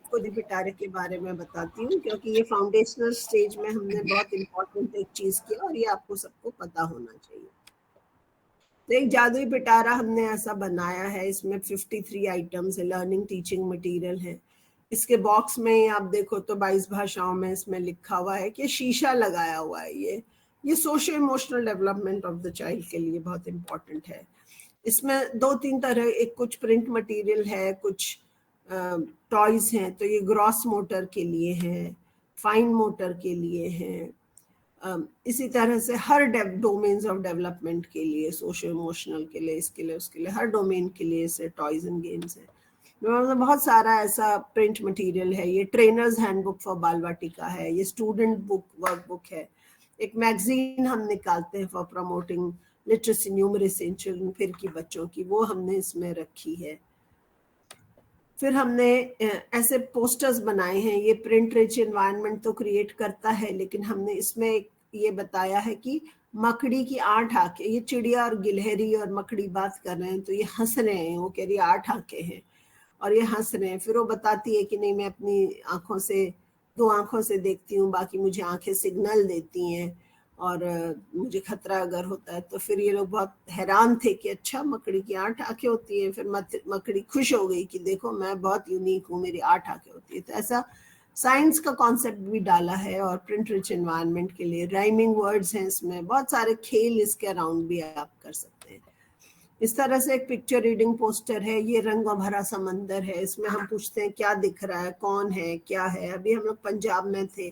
खुदी पिटारे के बारे में बताती हूँ, क्योंकि ये फाउंडेशनल स्टेज में हमने बहुत इंपॉर्टेंट एक चीज किया और ये आपको सबको पता होना चाहिए। तो एक जादुई पिटारा हमने ऐसा बनाया है, इसमें 53 आइटम्स है, लर्निंग टीचिंग मटेरियल है। इसके बॉक्स में आप देखो तो 22 भाषाओं में इसमें लिखा हुआ है कि शीशा लगाया हुआ है। ये social emotional development of the child के लिए बहुत इंपॉर्टेंट है। इसमें 2-3 तरह, एक कुछ प्रिंट मटेरियल है, कुछ टॉयज हैं, तो ये ग्रॉस मोटर के लिए हैं, फाइन मोटर के लिए हैं, इसी तरह से हर डोमेन्स ऑफ डेवलपमेंट के लिए, सोशल इमोशनल के लिए, इसके लिए उसके लिए, हर डोमेन के लिए से टॉयज एंड गेम्स है। बहुत सारा ऐसा प्रिंट मटेरियल है। ये ट्रेनर्स हैंडबुक फॉर बाल वाटिका है, ये स्टूडेंट बुक वर्कबुक है। एक मैगजीन हम निकालते हैं for promoting literacy numeracy in children, फिर की बच्चों की, वो हमने इसमें रखी है। फिर हमने ऐसे पोस्टर्स बनाए हैं, ये प्रिंट रिच एनवायरनमेंट तो क्रिएट करता है, लेकिन हमने इसमें ये बताया है कि मकड़ी की 8 आंखें, ये चिड़िया और गिलहरी और मकड़ी बात कर रहे हैं तो ये हंस रहे हैं, वो कह रही 8 आंखें हैं और ये हंस रहे हैं। फिर वो बताती है कि नहीं मैं अपनी आंखों से 2 आंखों से देखती हूँ, बाकी मुझे आंखें सिग्नल देती हैं और मुझे खतरा अगर होता है। तो फिर ये लोग बहुत हैरान थे कि अच्छा मकड़ी की 8 आंखें होती हैं। फिर मकड़ी खुश हो गई कि देखो मैं बहुत यूनिक हूँ, मेरी 8 आंखें होती है। तो ऐसा साइंस का कॉन्सेप्ट भी डाला है। और प्रिंट रिच एनवायरनमेंट के लिए राइमिंग वर्ड्स हैं इसमें, बहुत सारे खेल इसके अराउंड भी आप कर सकते हैं। इस तरह से एक पिक्चर रीडिंग पोस्टर है, ये रंगों भरा समंदर है, इसमें हम पूछते हैं क्या दिख रहा है, कौन है, क्या है। अभी हम लोग पंजाब में थे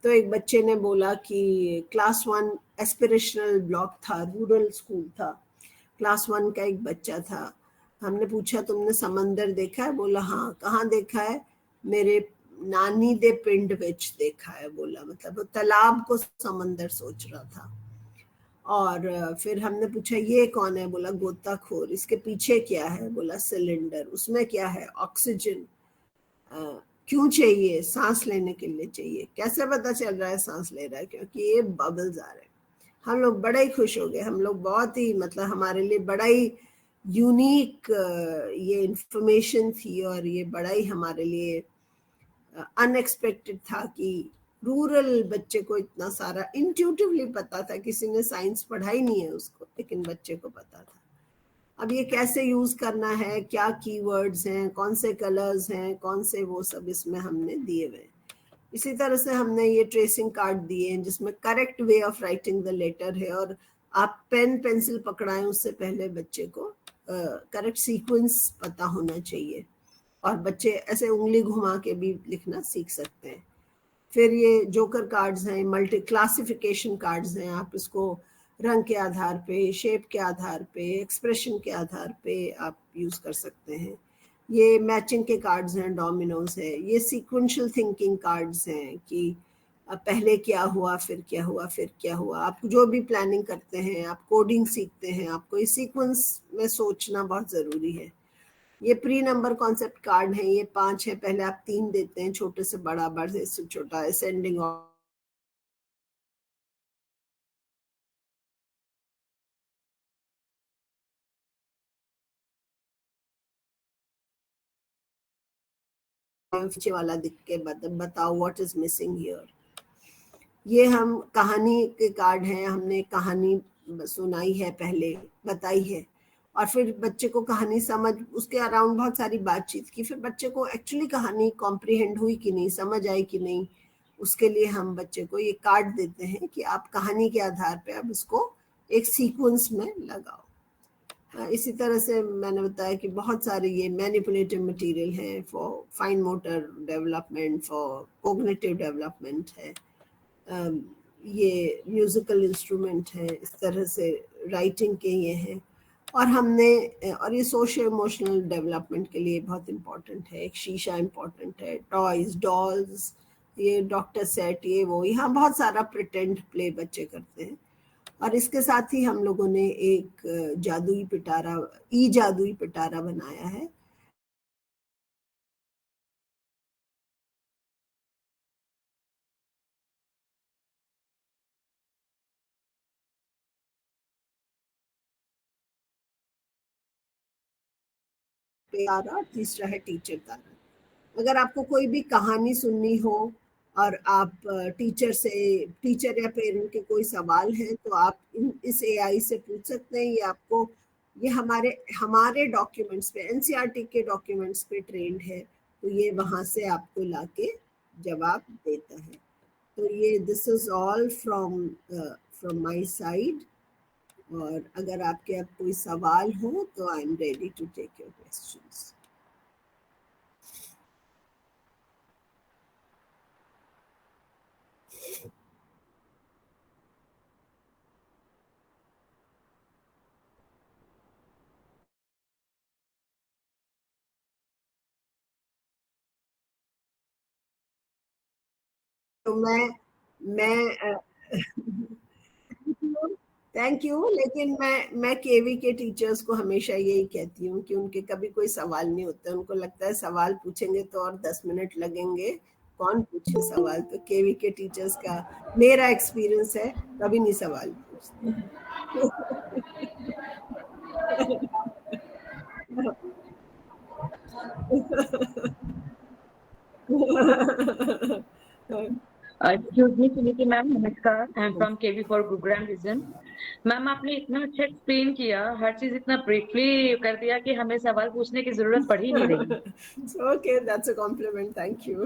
तो एक बच्चे ने बोला कि क्लास 1 एस्पिरेशनल ब्लॉक था, रूरल स्कूल था, क्लास 1 का एक बच्चा था। हमने पूछा तुमने समंदर देखा है? बोला हाँ। कहाँ देखा है? मेरे नानी दे पिंड विच देखा है, बोला। मतलब वो तालाब को समंदर सोच रहा था। और फिर हमने पूछा ये कौन है? बोला गोताखोर। इसके पीछे क्या है? बोला सिलेंडर। उसमें क्या है? ऑक्सीजन। क्यों चाहिए? सांस लेने के लिए चाहिए। कैसे पता चल रहा है सांस ले रहा है? क्योंकि ये बबल्स आ रहे हैं। हम लोग बड़ा ही खुश हो गए, हम लोग बहुत ही, मतलब हमारे लिए बड़ा ही यूनिक ये इंफॉर्मेशन थी और ये बड़ा ही हमारे लिए अनएक्सपेक्टेड था कि रूरल बच्चे को इतना सारा इंट्यूटिवली पता था। किसी ने साइंस पढ़ाई नहीं है उसको, लेकिन बच्चे को पता था। अब ये कैसे यूज करना है, क्या कीवर्ड्स हैं, कौन से कलर्स हैं, कौन से, वो सब इसमें हमने दिए हुए। इसी तरह से हमने ये ट्रेसिंग कार्ड दिए हैं जिसमें correct way of writing the letter है, और आप पेन पेंसिल पकड़ाएं उससे पहले बच्चे को करेक्ट सीक्वेंस पता होना चाहिए, और बच्चे ऐसे उंगली घुमा के भी लिखना सीख सकते हैं। फिर ये जोकर कार्ड्स हैं, मल्टी क्लासिफिकेशन कार्ड्स हैं, आप इसको रंग के आधार पे, शेप के आधार पे, एक्सप्रेशन के आधार पे आप यूज कर सकते हैं। ये मैचिंग के कार्ड्स हैं, डोमिनोज है। ये सीक्वेंशियल थिंकिंग कार्ड्स हैं कि पहले क्या हुआ, फिर क्या हुआ, फिर क्या हुआ। आप जो भी प्लानिंग करते हैं, आप कोडिंग सीखते हैं, आपको इस सीक्वेंस में सोचना बहुत जरूरी है। ये प्री नंबर कॉन्सेप्ट कार्ड है, ये 5 है। पहले आप 3 देते हैं, छोटे से बड़ा, बड़े से छोटा, असेंडिंग पीछे वाला दिख के बताओ व्हाट इज मिसिंग हियर। ये हम कहानी के कार्ड हैं, हमने कहानी सुनाई है, पहले बताई है, और फिर बच्चे को कहानी समझ, उसके अराउंड बहुत सारी बातचीत की, फिर बच्चे को एक्चुअली कहानी कॉम्प्रिहेंड हुई कि नहीं, समझ आई कि नहीं, उसके लिए हम बच्चे को ये कार्ड देते हैं कि आप कहानी के आधार पे आप इसको एक सीक्वेंस में लगाओ। इसी तरह से मैंने बताया कि बहुत सारे ये मैनिपुलेटिव मटेरियल हैं for fine motor development, for cognitive development है, ये म्यूजिकल इंस्ट्रूमेंट है, इस तरह से राइटिंग के ये हैं। और हमने, और ये सोशल इमोशनल डेवलपमेंट के लिए बहुत इम्पोर्टेंट है। एक शीशा इम्पोर्टेंट है, टॉयज, डॉल्स, ये डॉक्टर सेट, ये वो, यहाँ बहुत सारा प्रिटेंड प्ले बच्चे करते हैं। और इसके साथ ही हम लोगों ने एक जादुई पिटारा, ई जादुई पिटारा बनाया है। तारा, तीसरा है टीचर तारा। अगर आपको कोई भी कहानी सुननी हो और आप टीचर या पेरेंट के कोई सवाल है, तो आप इस एआई से पूछ सकते हैं। ये आपको, ये हमारे हमारे डॉक्यूमेंट्स पे, एनसीईआरटी के डॉक्यूमेंट्स पे ट्रेंड है, तो ये वहां से आपको लाके जवाब देता है। तो ये this is all from my side. और अगर आपके अब कोई सवाल हो तो I am ready to take your questions. तो मैं थैंक यू, लेकिन मैं केवी के टीचर्स को हमेशा यही कहती हूँ कि उनके कभी कोई सवाल नहीं होता। उनको लगता है सवाल पूछेंगे तो और 10 मिनट लगेंगे, कौन पूछे सवाल। तो केवी के टीचर्स का मेरा एक्सपीरियंस है, कभी नहीं सवाल पूछते। एक्सक्यूज मी सुनीति मैम, नमस्कार। I am from KV for Gurugram region. Ma'am आपने इतना अच्छा एक्सप्लेन किया, हर चीज इतना ब्रीफली कर दिया कि हमें सवाल पूछने की जरूरत पड़ ही नहीं रही। Okay, that's a compliment, thank you.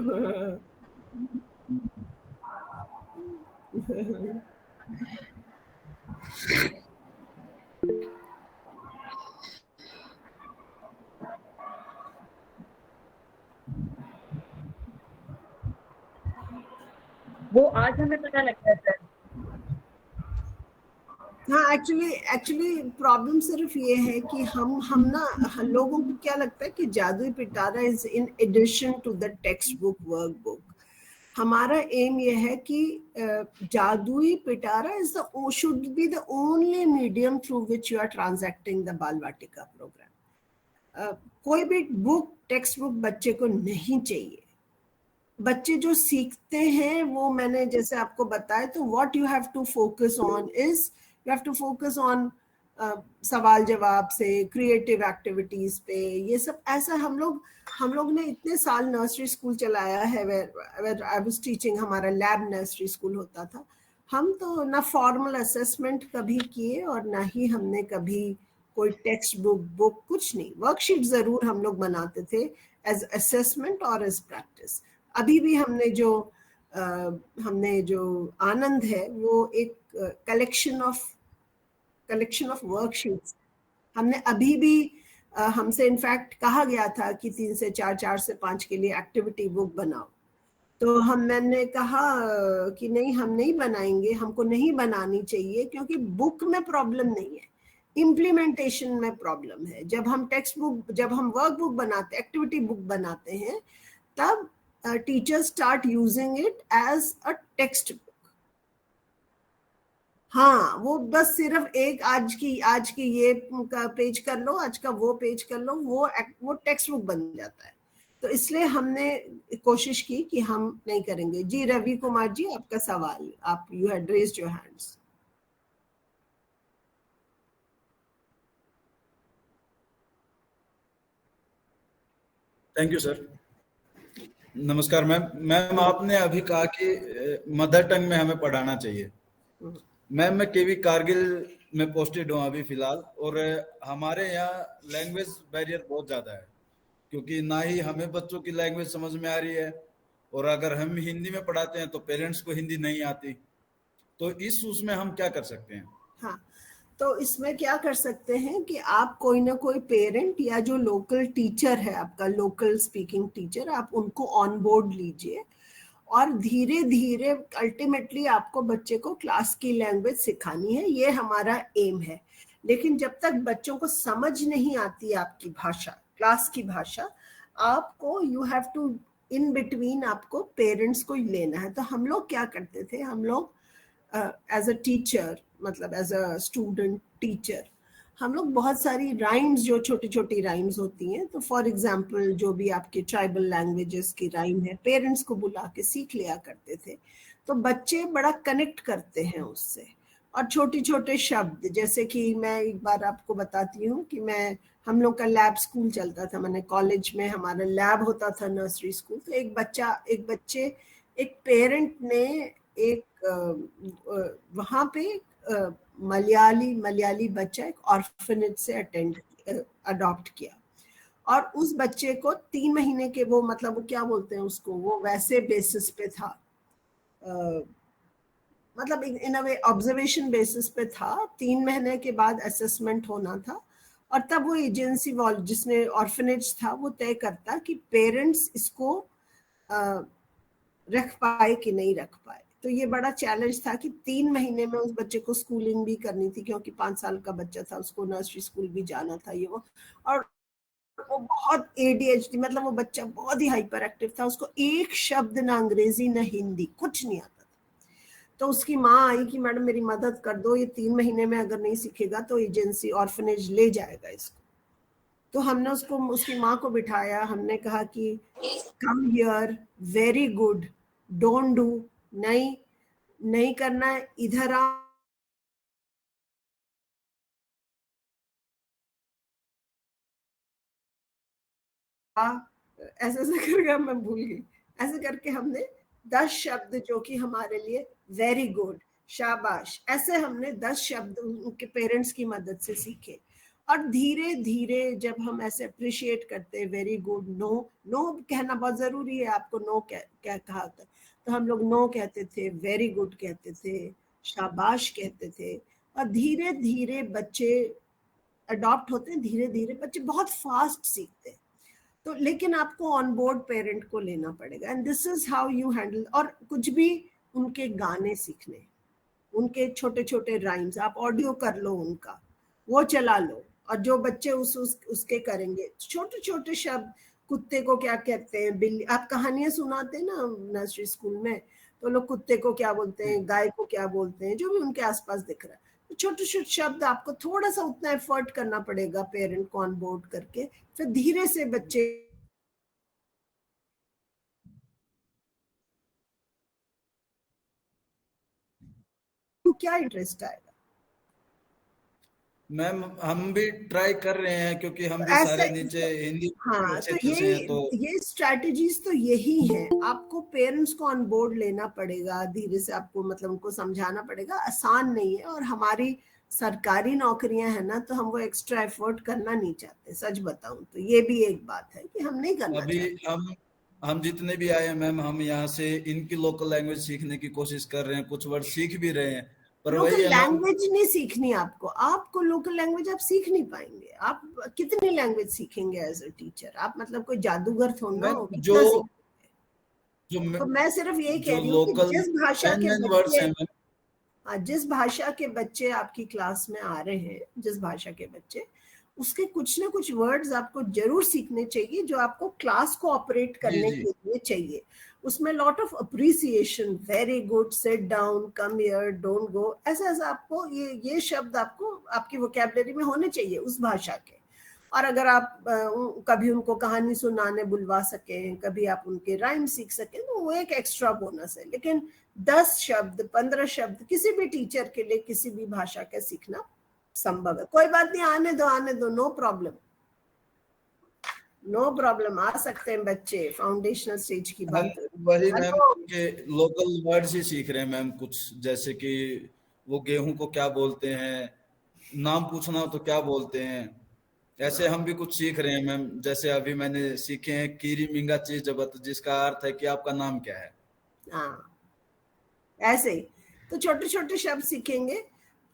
वो आज हमें पता लगता है सर। हाँ, एक्चुअली प्रॉब्लम सिर्फ ये है कि हम ना, लोगों को क्या लगता है कि Jadui Pitara is in addition to the textbook workbook. हमारा एम ये है कि Jadui Pitara is the should be the only medium through which you are transacting the Bal Vatika programme. कोई भी बुक, टेक्स्ट बुक बच्चे को नहीं चाहिए। बच्चे जो सीखते हैं वो, मैंने जैसे आपको बताया, तो what you have to focus on is, you have to focus on सवाल जवाब से, क्रिएटिव एक्टिविटीज पे, ये सब। ऐसा हम लोग ने इतने साल नर्सरी स्कूल चलाया है, वेयर आई वाज टीचिंग, हमारा लैब नर्सरी स्कूल होता था। हम तो ना फॉर्मल असेसमेंट कभी किए और ना ही हमने कभी कोई टेक्स्ट बुक कुछ नहीं। वर्कशीट जरूर हम लोग बनाते थे एज असेसमेंट और एज प्रैक्टिस। अभी भी हमने जो आनंद है वो एक कलेक्शन ऑफ वर्कशीट्स। हमने अभी भी हमसे इनफैक्ट कहा गया था कि 3 से 4, 4 से 5 के लिए एक्टिविटी बुक बनाओ, तो मैंने कहा कि नहीं, हम नहीं बनाएंगे, हमको नहीं बनानी चाहिए, क्योंकि बुक में प्रॉब्लम नहीं है, इम्प्लीमेंटेशन में प्रॉब्लम है। जब हम टेक्स्ट बुक, जब हम वर्क बुक बनाते, एक्टिविटी बुक बनाते हैं, तब teachers start using it as a textbook. हाँ, वो बस सिर्फ एक आज की ये का पेज कर लो, आज का वो पेज कर लो, वो टेक्स्ट बुक बन जाता है। तो इसलिए हमने कोशिश की कि हम नहीं करेंगे। जी रवि कुमार जी, आपका सवाल, आप you had raised your hands. Thank you sir. नमस्कार मैम। मैम आपने अभी कहा कि मदर टंग में हमें पढ़ाना चाहिए। मैम मैं केवी कारगिल में पोस्टेड हूँ अभी फिलहाल, और हमारे यहाँ लैंग्वेज बैरियर बहुत ज्यादा है, क्योंकि ना ही हमें बच्चों की लैंग्वेज समझ में आ रही है, और अगर हम हिंदी में पढ़ाते हैं तो पेरेंट्स को हिंदी नहीं आती। तो इस उसमें हम क्या कर सकते हैं? हाँ, तो इसमें क्या कर सकते हैं कि आप कोई ना कोई पेरेंट या जो लोकल टीचर है, आपका लोकल स्पीकिंग टीचर, आप उनको ऑन बोर्ड लीजिए, और धीरे धीरे अल्टीमेटली आपको बच्चे को क्लास की लैंग्वेज सिखानी है, ये हमारा एम है। लेकिन जब तक बच्चों को समझ नहीं आती आपकी भाषा, क्लास की भाषा, आपको you have to in between आपको पेरेंट्स को लेना है। तो हम लोग क्या करते थे, हम लोग एज अ टीचर, मतलब एज अ स्टूडेंट टीचर, हम लोग बहुत सारी राइम्स, जो छोटी छोटी राइम्स होती हैं, तो फॉर एग्जांपल जो भी आपके ट्राइबल लैंग्वेजेस की राइम है, पेरेंट्स को बुला के सीख लिया करते थे। तो बच्चे बड़ा कनेक्ट करते हैं उससे। और छोटे छोटे शब्द, जैसे कि मैं एक बार आपको बताती हूँ कि हम लोग का लैब स्कूल चलता था, मैंने कॉलेज में हमारा लैब होता था, नर्सरी स्कूल। तो एक पेरेंट ने एक वहाँ पे मलयाली बच्चा एक ऑर्फनेज से अडॉप्ट किया, और उस बच्चे को 3 महीने के, वो मतलब वो क्या बोलते हैं उसको, वो वैसे बेसिस पे था, मतलब इन अ वे ऑब्जर्वेशन बेसिस पे था। 3 महीने के बाद असेसमेंट होना था, और तब वो एजेंसी वाला जिसने ऑर्फनेज था वो तय करता कि पेरेंट्स इसको रख पाए कि नहीं रख पाए। तो ये बड़ा चैलेंज था कि 3 महीने में उस बच्चे को स्कूलिंग भी करनी थी, क्योंकि 5 साल का बच्चा था, उसको नर्सरी स्कूल भी जाना था, ये वो। और वो बहुत ADHD, मतलब वो बच्चा बहुत ही हाइपर एक्टिव था, उसको एक शब्द ना अंग्रेजी ना हिंदी कुछ नहीं आता था। तो उसकी माँ आई कि मैडम मेरी मदद कर दो, ये 3 महीने में अगर नहीं सीखेगा तो एजेंसी ऑर्फनेज ले जाएगा इसको। तो हमने उसकी माँ को बिठाया, हमने कहा कि come here, very good, don't do, नहीं करना है, इधर आ, ऐसे करके मैं भूल गई, ऐसे करके हमने 10 शब्द जो कि हमारे लिए वेरी गुड, शाबाश, ऐसे हमने 10 शब्द उनके पेरेंट्स की मदद से सीखे। और धीरे धीरे जब हम ऐसे अप्रिशिएट करते, वेरी गुड, नो कहना बहुत जरूरी है, आपको नो क्या कहा था, तो हम लोग नो कहते थे, वेरी गुड कहते थे, शाबाश कहते थे। और धीरे धीरे बच्चे अडॉप्ट होते हैं, धीरे धीरे बच्चे बहुत फास्ट सीखते हैं। तो लेकिन आपको ऑन बोर्ड पेरेंट को लेना पड़ेगा, and this is how you handle. और कुछ भी उनके गाने सीखने, उनके छोटे छोटे राइम्स, आप ऑडियो कर लो उनका, वो चला लो, और जो बच्चे उसके करेंगे छोटे छोटे शब्द, कुत्ते को क्या कहते हैं, बिल्ली, आप कहानियां सुनाते हैं ना नर्सरी स्कूल में, तो लोग कुत्ते को क्या बोलते हैं, गाय को क्या बोलते हैं, जो भी उनके आसपास दिख रहा है, तो छोटे छोटे शब्द आपको थोड़ा सा उतना एफर्ट करना पड़ेगा पेरेंट को ऑन बोर्ड करके, फिर धीरे से बच्चे को क्या इंटरेस्ट आएगा। मैम हम भी ट्राई कर रहे हैं, क्योंकि हम भी ऐसा, सारे नीचे हिंदी हाँ, तो क्षेत्र से हैं, तो ये स्ट्रैटेजीज तो यही है। आपको पेरेंट्स को ऑन बोर्ड लेना पड़ेगा, धीरे से आपको मतलब उनको समझाना पड़ेगा, आसान नहीं है। और हमारी सरकारी नौकरियां है ना, तो हम वो एक्स्ट्रा एफर्ट करना नहीं चाहते, सच बताऊं तो ये भी एक बात है कि हम नहीं करना अभी चाहते। हम जितने भी आए हैं मैम, हम यहाँ से इनकी लोकल लैंग्वेज सीखने की कोशिश कर रहे हैं, कुछ वर्ड सीख भी रहे हैं, पर लोकल वही है मैम, लैंग्वेज नहीं सीखनी आपको लोकल लैंग्वेज आप सीख नहीं पाएंगे। आप कितनी लैंग्वेज सीखेंगे एज अ टीचर? आप मतलब कोई जादूगर थोड़ा हो, मैम कितना सीखेंगे? जो तो मैं सिर्फ यही कह जो रही हूँ कि लोकल जिस भाषा के वर्ड्स बच्चे, हैं मैम, जिस भाषा के बच्चे आपकी क्लास में आ रहे हैं, जिस भाषा के बच्चे, उसके कुछ ना कुछ वर्ड्स आपको जरूर सीखने चाहिए जो आपको क्लास को ऑपरेट जी करने जी के लिए चाहिए। उसमें lot of appreciation, very good, sit down, come here, don't go, ऐसा ऐसा आपको ये शब्द आपको आपकी वोकैबुलरी में होने चाहिए उस भाषा के। और अगर आप कभी उनको कहानी सुनाने बुलवा सकें, कभी आप उनके राइम सीख सकें, तो वो एक एक्स्ट्रा बोनस है। लेकिन 10 शब्द 15 शब्द किसी भी टीचर के लिए किसी भी भाषा का सीखना संभव है। कोई बात नहीं, आने दो, नो प्रॉब्लम, नो प्रॉब्लम, आ सकते हैं बच्चे। फाउंडेशनल स्टेज की हम बात वही मैम के लोकल वर्ड्स ही सीख रहे हैं मैम, कुछ जैसे कि वो गेहूं को क्या बोलते हैं, नाम पूछना हो तो क्या बोलते हैं, ऐसे हम भी कुछ सीख रहे हैं मैम। जैसे अभी मैंने सीखे हैं कीरी मिंगा चीज जबत, जिसका अर्थ है कि आपका नाम क्या है। हाँ, ऐसे ही तो छोटे छोटे शब्द सीखेंगे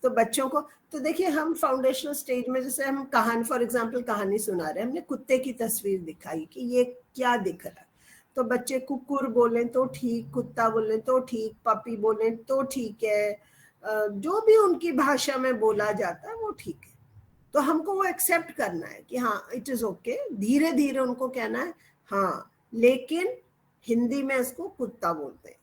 तो बच्चों को। तो देखिए, हम फाउंडेशनल स्टेज में जैसे हम कहानी, फॉर एग्जांपल कहानी सुना रहे हैं, हमने कुत्ते की तस्वीर दिखाई कि ये क्या दिख रहा है, तो बच्चे कुकुर बोले तो ठीक, कुत्ता बोले तो ठीक, पपी बोले तो ठीक है, जो भी उनकी भाषा में बोला जाता है वो ठीक है। तो हमको वो एक्सेप्ट करना है कि हाँ इट इज ओके। धीरे धीरे उनको कहना है हाँ, लेकिन हिंदी में इसको कुत्ता बोलते हैं,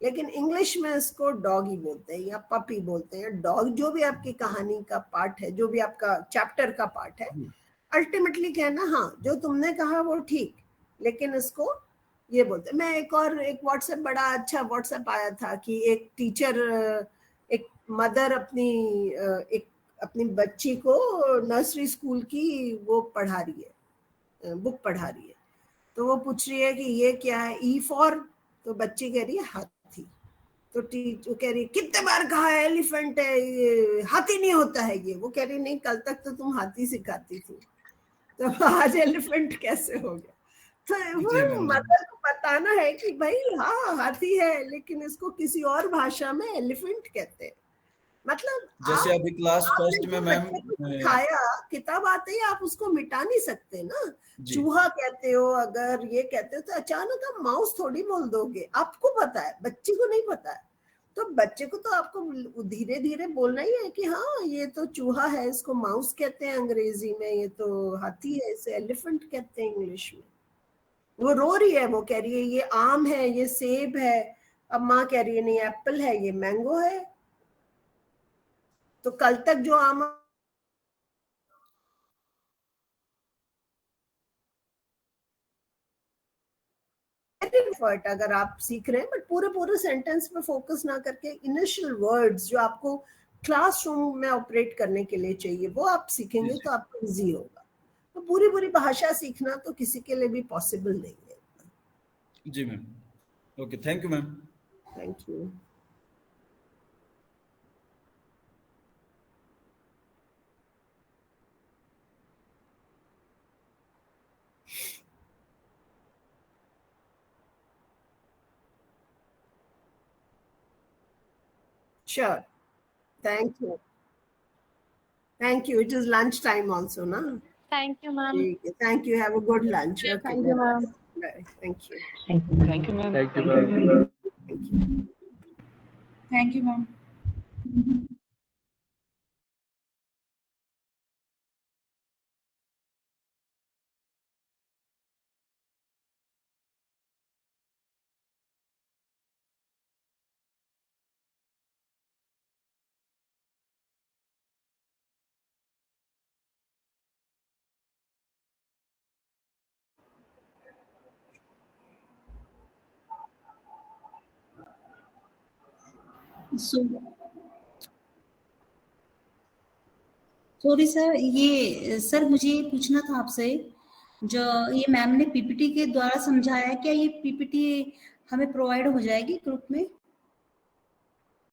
लेकिन इंग्लिश में इसको डॉगी बोलते हैं या पपी बोलते हैं, डॉग, जो भी आपकी कहानी का पार्ट है, जो भी आपका चैप्टर का पार्ट है, अल्टीमेटली कहना हाँ जो तुमने कहा वो ठीक, लेकिन इसको ये बोलते हैं। मैं एक व्हाट्सएप, बड़ा अच्छा व्हाट्सएप आया था कि एक टीचर, एक मदर अपनी बच्ची को नर्सरी स्कूल की वो पढ़ा रही है, बुक पढ़ा रही है, तो वो पूछ रही है कि ये क्या है, ई फॉर, तो बच्ची कह रही है हाथी। तो टीचर कह रही है कितने बार कहा है एलिफेंट है, ये हाथी नहीं होता है ये। वो कह रही नहीं, कल तक तो तुम हाथी सिखाती थी, तो आज एलिफेंट कैसे हो गया? तो वो मदर को बताना है कि भाई हाँ हाथी है, लेकिन इसको किसी और भाषा में एलिफेंट कहते हैं। मतलब जैसे अभी क्लास आपने फर्स्ट जो में मैम बच्चे को सिखाया, किताब आते ही आप उसको मिटा नहीं सकते ना। जी चूहा कहते हो, अगर ये कहते हो, तो अचानक आप माउस थोड़ी बोल दोगे, आपको पता है, बच्चे को नहीं पता है। तो बच्चे को तो आपको धीरे धीरे बोलना ही है कि हाँ ये तो चूहा है, इसको माउस कहते हैं अंग्रेजी में, ये तो हाथी है, इसे एलिफेंट कहते हैं इंग्लिश में। वो रो रही है, वो कह रही है ये आम है, ये सेब है, अब माँ कह रही है नहीं एप्पल है, ये मैंगो है। तो कल तक जो आम एफर्ट अगर आप सीख रहे हैं, बट पूरे सेंटेंस पे फोकस ना करके इनिशियल वर्ड्स जो आपको क्लासरूम में ऑपरेट करने के लिए चाहिए वो आप सीखेंगे तो आपको इजी होगा। तो पूरी भाषा सीखना तो किसी के लिए भी पॉसिबल नहीं है। जी ma'am, okay, thank you ma'am. Thank you. Sure. Thank you. Thank you. It is lunch time also, na? Thank you, ma'am. Thank you. Have a good lunch. Okay. Thank you, ma'am. Bye. Thank you. Thank you, ma'am. Thank you, ma'am. Sorry sir, ये sir मुझे ये पूछना था आपसे, जो ये ma'am ने PPT के द्वारा समझाया है, क्या ये पीपीटी हमें प्रोवाइड हो जाएगी ग्रुप में?